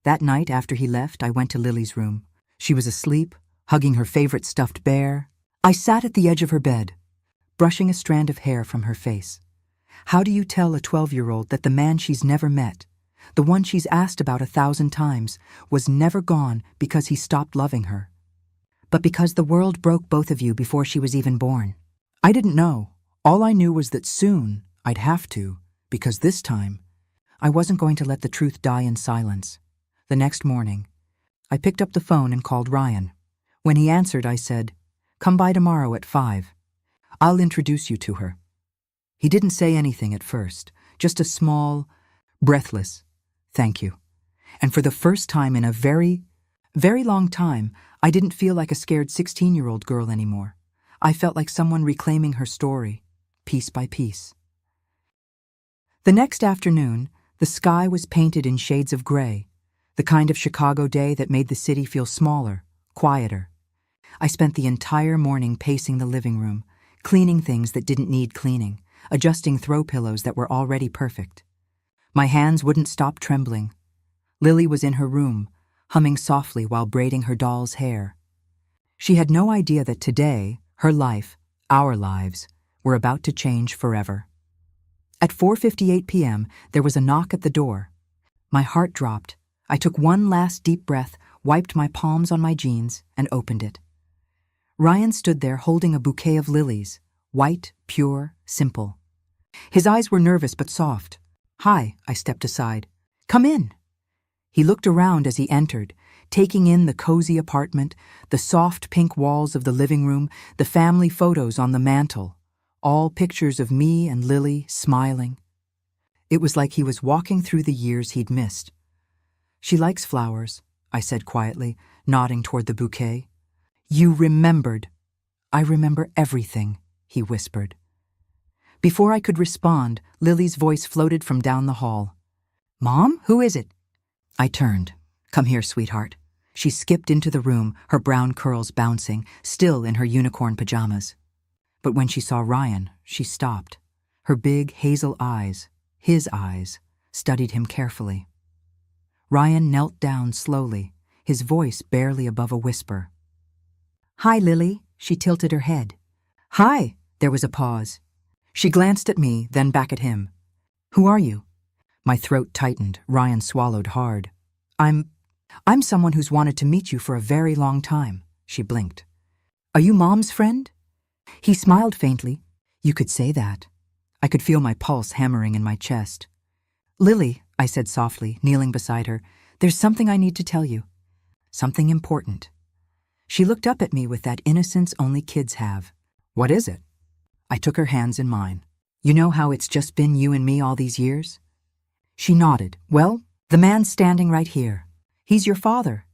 That night after he left, I went to Lily's room. She was asleep, hugging her favorite stuffed bear. I sat at the edge of her bed, brushing a strand of hair from her face. How do you tell a 12-year-old that the man she's never met, the one she's asked about 1,000 times, was never gone because he stopped loving her? But because the world broke both of you before she was even born. I didn't know. All I knew was that soon I'd have to, because this time I wasn't going to let the truth die in silence. The next morning, I picked up the phone and called Ryan. When he answered, I said, "Come by tomorrow at 5. I'll introduce you to her." He didn't say anything at first, just a small, breathless, "Thank you." And for the first time in a very, very long time, I didn't feel like a scared 16-year-old girl anymore. I felt like someone reclaiming her story, piece by piece. The next afternoon, the sky was painted in shades of gray, the kind of Chicago day that made the city feel smaller, quieter. I spent the entire morning pacing the living room, cleaning things that didn't need cleaning, adjusting throw pillows that were already perfect. My hands wouldn't stop trembling. Lily was in her room, humming softly while braiding her doll's hair. She had no idea that today, her life, our lives, were about to change forever. At 4:58 p.m., there was a knock at the door. My heart dropped. I took one last deep breath, wiped my palms on my jeans, and opened it. Ryan stood there holding a bouquet of lilies, white, pure, simple. His eyes were nervous but soft. "Hi," I stepped aside. "Come in." He looked around as he entered, taking in the cozy apartment, the soft pink walls of the living room, the family photos on the mantel, all pictures of me and Lily smiling. It was like he was walking through the years he'd missed. "She likes flowers," I said quietly, nodding toward the bouquet. "You remembered." "I remember everything," he whispered. Before I could respond, Lily's voice floated from down the hall. "Mom, who is it?" I turned. "Come here, sweetheart." She skipped into the room, her brown curls bouncing, still in her unicorn pajamas. But when she saw Ryan, she stopped. Her big hazel eyes, his eyes, studied him carefully. Ryan knelt down slowly, his voice barely above a whisper. "Hi, Lily." She tilted her head. "Hi." There was a pause. She glanced at me, then back at him. "Who are you?" My throat tightened. Ryan swallowed hard. I'm someone who's wanted to meet you for a very long time." She blinked. "Are you Mom's friend?" He smiled faintly. "You could say that." I could feel my pulse hammering in my chest. "Lily," I said softly, kneeling beside her, "there's something I need to tell you. Something important." She looked up at me with that innocence only kids have. "What is it?" I took her hands in mine. "You know how it's just been you and me all these years?" She nodded. "Well, the man's standing right here. He's your father."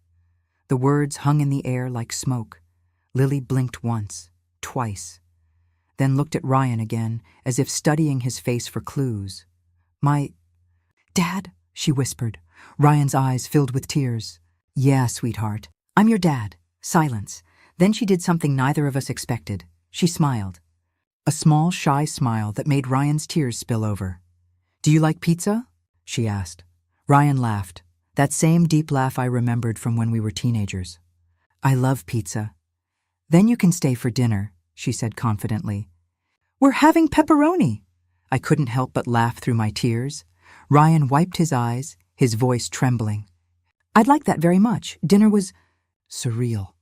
The words hung in the air like smoke. Lily blinked once, twice, then looked at Ryan again, as if studying his face for clues. "My dad," she whispered. Ryan's eyes filled with tears. "Yeah, sweetheart. I'm your dad." Silence. Then she did something neither of us expected. She smiled. A small, shy smile that made Ryan's tears spill over. "Do you like pizza?" she asked. Ryan laughed. That same deep laugh I remembered from when we were teenagers. "I love pizza." "Then you can stay for dinner," she said confidently. "We're having pepperoni." I couldn't help but laugh through my tears. Ryan wiped his eyes, his voice trembling. "I'd like that very much. Dinner was surreal."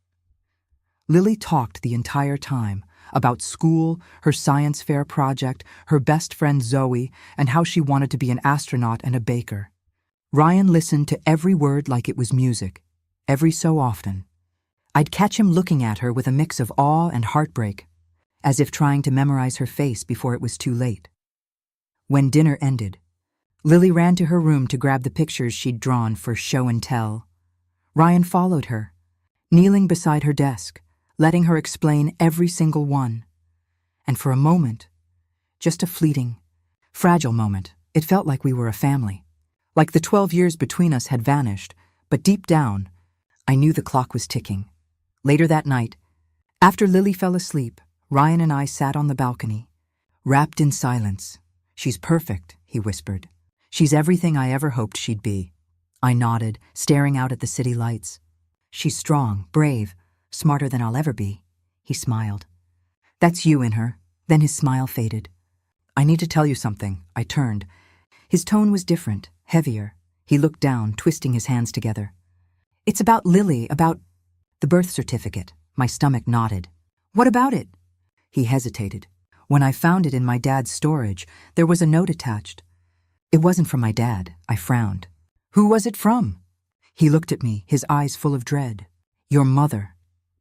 Lily talked the entire time about school, her science fair project, her best friend Zoe, and how she wanted to be an astronaut and a baker. Ryan listened to every word like it was music, every so often. I'd catch him looking at her with a mix of awe and heartbreak, as if trying to memorize her face before it was too late. When dinner ended, Lily ran to her room to grab the pictures she'd drawn for show and tell. Ryan followed her, kneeling beside her desk, letting her explain every single one. And for a moment, just a fleeting, fragile moment, it felt like we were a family. Like the 12 years between us had vanished, but deep down, I knew the clock was ticking. Later that night, after Lily fell asleep, Ryan and I sat on the balcony, wrapped in silence. "She's perfect," he whispered. "She's everything I ever hoped she'd be." I nodded, staring out at the city lights. "She's strong, brave, smarter than I'll ever be." He smiled. "That's you in her." Then his smile faded. "I need to tell you something." I turned. His tone was different, heavier. He looked down, twisting his hands together. "It's about Lily, about the birth certificate." My stomach knotted. "What about it?" He hesitated. "When I found it in my dad's storage, there was a note attached. It wasn't from my dad." I frowned. "Who was it from?" He looked at me, his eyes full of dread. "Your mother."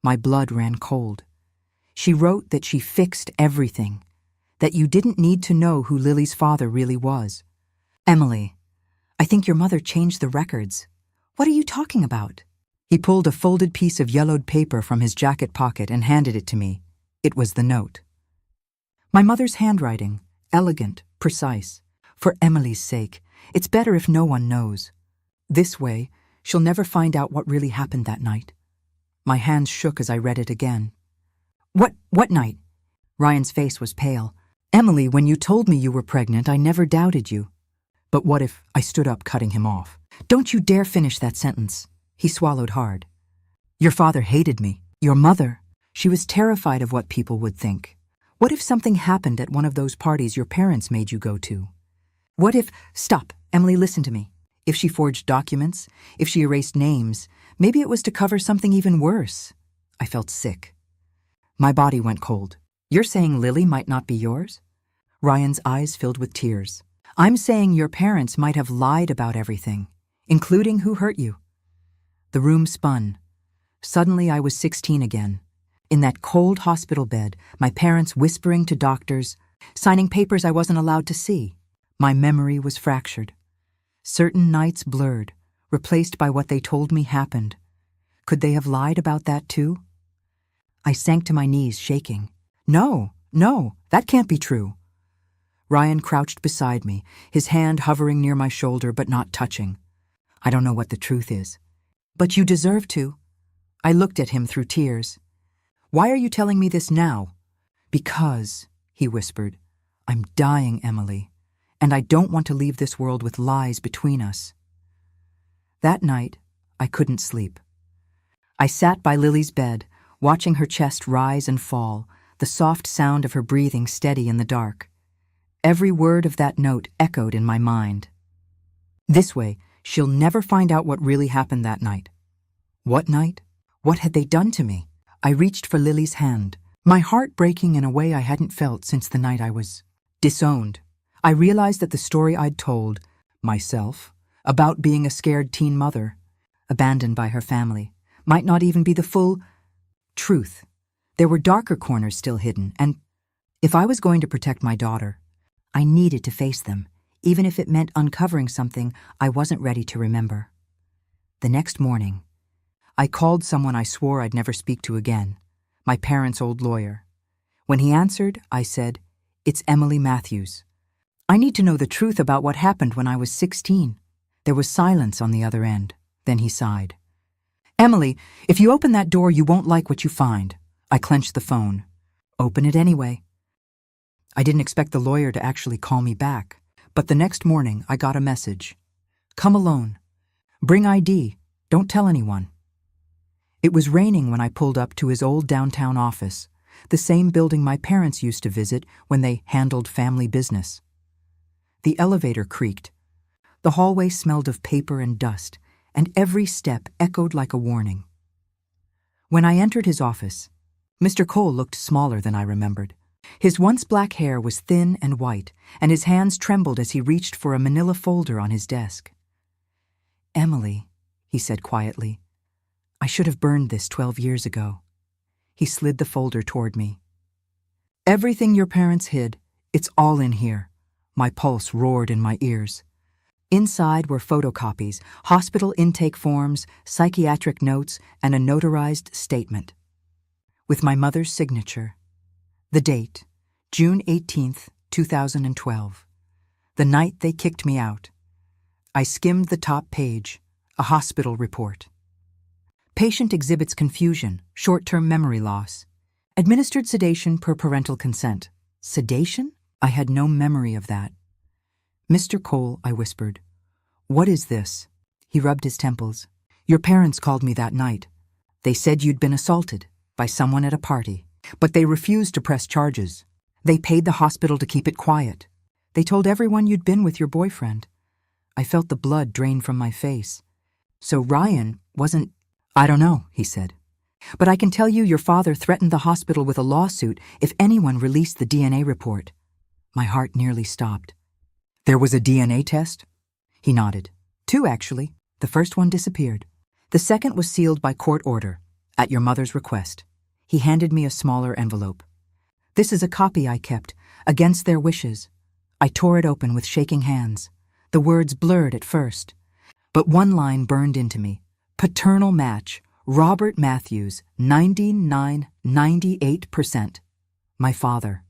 My blood ran cold. "She wrote that she fixed everything, that you didn't need to know who Lily's father really was." "Emily, I think your mother changed the records." "What are you talking about?" He pulled a folded piece of yellowed paper from his jacket pocket and handed it to me. It was the note. My mother's handwriting, elegant, precise. "For Emily's sake, it's better if no one knows. This way, she'll never find out what really happened that night." My hands shook as I read it again. What night?" Ryan's face was pale. "Emily, when you told me you were pregnant, I never doubted you." "But what if—" I stood up, cutting him off. "Don't you dare finish that sentence." He swallowed hard. "Your father hated me. Your mother, she was terrified of what people would think. What if something happened at one of those parties your parents made you go to? What if—" "Stop, Emily, listen to me. If she forged documents, if she erased names, maybe it was to cover something even worse." I felt sick. My body went cold. "You're saying Lily might not be yours?" Ryan's eyes filled with tears. "I'm saying your parents might have lied about everything, including who hurt you." The room spun. Suddenly I was 16 again. In that cold hospital bed, my parents whispering to doctors, signing papers I wasn't allowed to see. My memory was fractured. Certain nights blurred, replaced by what they told me happened. Could they have lied about that too? I sank to my knees, shaking. No, that can't be true." Ryan crouched beside me, his hand hovering near my shoulder but not touching. "I don't know what the truth is." "But you deserve to." I looked at him through tears. "Why are you telling me this now?" "Because," he whispered, "I'm dying, Emily, and I don't want to leave this world with lies between us." That night, I couldn't sleep. I sat by Lily's bed, watching her chest rise and fall, the soft sound of her breathing steady in the dark. Every word of that note echoed in my mind. This way, she'll never find out what really happened that night. What night? What had they done to me? I reached for Lily's hand, my heart breaking in a way I hadn't felt since the night I was disowned. I realized that the story I'd told, myself, about being a scared teen mother, abandoned by her family, might not even be the full truth. There were darker corners still hidden, and if I was going to protect my daughter, I needed to face them, even if it meant uncovering something I wasn't ready to remember. The next morning, I called someone I swore I'd never speak to again, my parents' old lawyer. When he answered, I said, "It's Emily Matthews. I need to know the truth about what happened when I was 16. There was silence on the other end. Then he sighed. "Emily, if you open that door, you won't like what you find." I clenched the phone. "Open it anyway." I didn't expect the lawyer to actually call me back, but the next morning I got a message. "Come alone. Bring ID. Don't tell anyone." It was raining when I pulled up to his old downtown office, the same building my parents used to visit when they handled family business. The elevator creaked. The hallway smelled of paper and dust, and every step echoed like a warning. When I entered his office, Mr. Cole looked smaller than I remembered. His once black hair was thin and white, and his hands trembled as he reached for a manila folder on his desk. "Emily," he said quietly, I should have burned this 12 years ago. He slid the folder toward me. Everything your parents hid, it's all in here. My pulse roared in my ears. Inside were photocopies, hospital intake forms, psychiatric notes, and a notarized statement. With my mother's signature. The date, June 18th, 2012. The night they kicked me out. I skimmed the top page, a hospital report. Patient exhibits confusion, short-term memory loss. Administered sedation per parental consent. Sedation? I had no memory of that. Mr. Cole, I whispered. What is this? He rubbed his temples. Your parents called me that night. They said you'd been assaulted by someone at a party, but they refused to press charges. They paid the hospital to keep it quiet. They told everyone you'd been with your boyfriend. I felt the blood drain from my face. So Ryan wasn't... I don't know, he said. But I can tell you your father threatened the hospital with a lawsuit if anyone released the DNA report. My heart nearly stopped. There was a DNA test? He nodded. 2, actually. The first one disappeared. The second was sealed by court order, at your mother's request. He handed me a smaller envelope. This is a copy I kept, against their wishes. I tore it open with shaking hands. The words blurred at first. But one line burned into me. Paternal match, Robert Matthews, 98%. My father.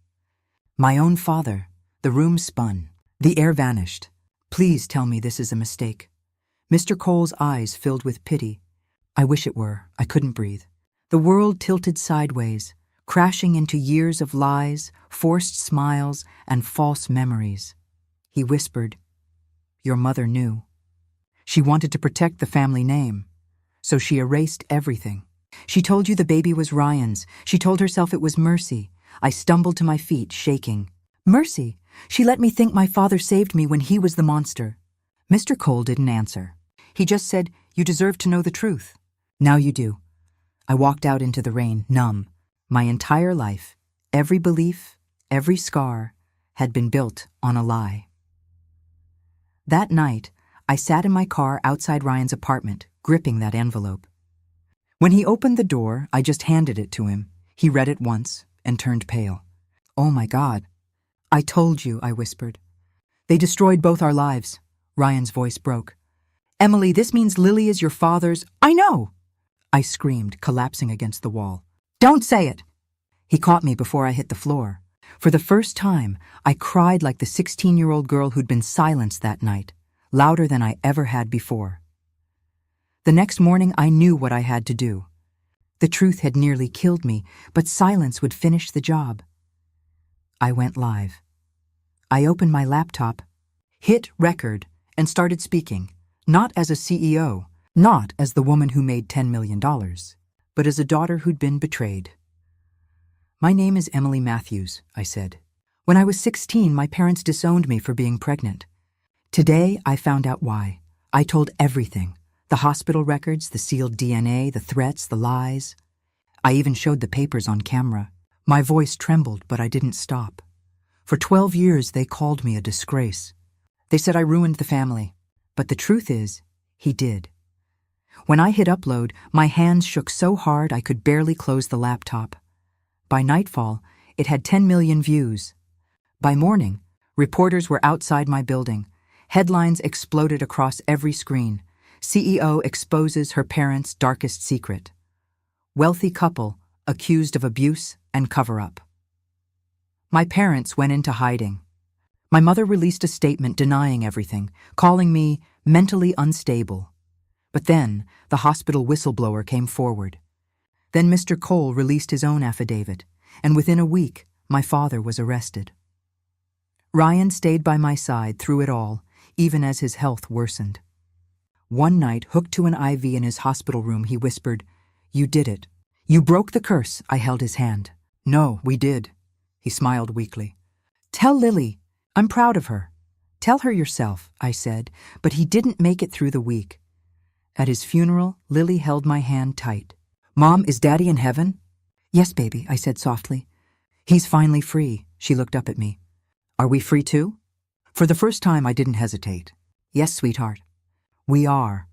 My own father. The room spun. The air vanished. Please tell me this is a mistake. Mr. Cole's eyes filled with pity. I wish it were. I couldn't breathe. The world tilted sideways, crashing into years of lies, forced smiles, and false memories. He whispered, Your mother knew. She wanted to protect the family name, so she erased everything. She told you the baby was Ryan's. She told herself it was Mercy. I stumbled to my feet, shaking. Mercy! She let me think my father saved me when he was the monster. Mr. Cole didn't answer. He just said, You deserve to know the truth. Now you do. I walked out into the rain, numb. My entire life, every belief, every scar, had been built on a lie. That night, I sat in my car outside Ryan's apartment, gripping that envelope. When he opened the door, I just handed it to him. He read it once and turned pale. Oh my God. I told you, I whispered. They destroyed both our lives. Ryan's voice broke. Emily, this means Lily is your father's... I know! I screamed, collapsing against the wall. Don't say it! He caught me before I hit the floor. For the first time, I cried like the 16-year-old girl who'd been silenced that night, louder than I ever had before. The next morning, I knew what I had to do. The truth had nearly killed me, but silence would finish the job. I went live. I opened my laptop, hit record, and started speaking, not as a CEO, not as the woman who made $10 million, but as a daughter who'd been betrayed. My name is Emily Matthews, I said. When I was 16, my parents disowned me for being pregnant. Today, I found out why. I told everything. The hospital records, the sealed DNA, the threats, the lies. I even showed the papers on camera. My voice trembled, but I didn't stop. For 12 years, they called me a disgrace. They said I ruined the family. But the truth is, he did. When I hit upload, my hands shook so hard I could barely close the laptop. By nightfall, it had 10 million views. By morning, reporters were outside my building. Headlines exploded across every screen. CEO exposes her parents' darkest secret. Wealthy couple accused of abuse and cover-up. My parents went into hiding. My mother released a statement denying everything, calling me mentally unstable. But then, the hospital whistleblower came forward. Then Mr. Cole released his own affidavit, and within a week, my father was arrested. Ryan stayed by my side through it all, even as his health worsened. One night, hooked to an IV in his hospital room, he whispered, You did it. You broke the curse. I held his hand. No, we did. He smiled weakly. Tell Lily. I'm proud of her. Tell her yourself, I said, but he didn't make it through the week. At his funeral, Lily held my hand tight. Mom, is Daddy in heaven? Yes, baby, I said softly. He's finally free. She looked up at me. Are we free too? For the first time, I didn't hesitate. Yes, sweetheart. We are.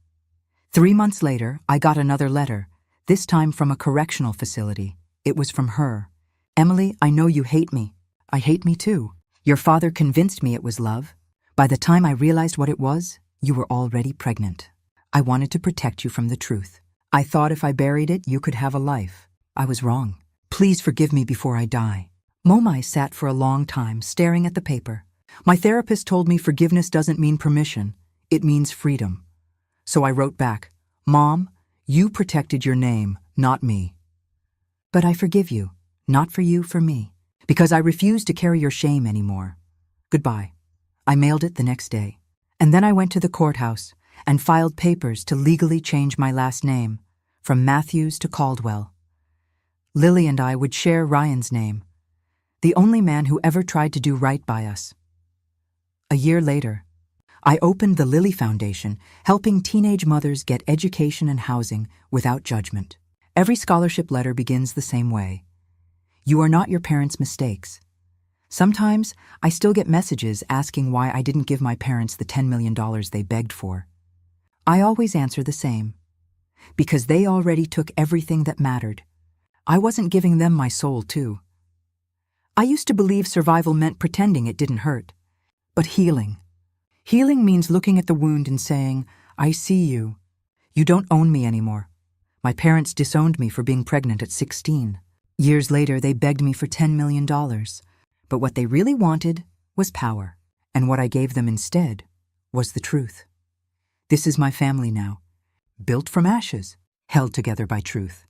3 months later, I got another letter, This time from a correctional facility. It was from her. Emily, I know you hate me. I hate me too. Your father convinced me it was love. By the time I realized what it was, you were already pregnant. I wanted to protect you from the truth. I thought if I buried it, you could have a life. I was wrong. Please forgive me before I die. Momai sat for a long time, staring at the paper. My therapist told me forgiveness doesn't mean permission. It means freedom. So I wrote back, Mom, you protected your name, not me. But I forgive you, not for you, for me, because I refuse to carry your shame anymore. Goodbye. I mailed it the next day. And then I went to the courthouse and filed papers to legally change my last name, from Matthews to Caldwell. Lily and I would share Ryan's name, the only man who ever tried to do right by us. A year later, I opened the Lily Foundation, helping teenage mothers get education and housing without judgment. Every scholarship letter begins the same way. You are not your parents' mistakes. Sometimes I still get messages asking why I didn't give my parents the $10 million they begged for. I always answer the same. Because they already took everything that mattered. I wasn't giving them my soul, too. I used to believe survival meant pretending it didn't hurt. But healing. Healing means looking at the wound and saying, I see you. You don't own me anymore. My parents disowned me for being pregnant at 16. Years later, they begged me for $10 million. But what they really wanted was power. And what I gave them instead was the truth. This is my family now. Built from ashes, held together by truth.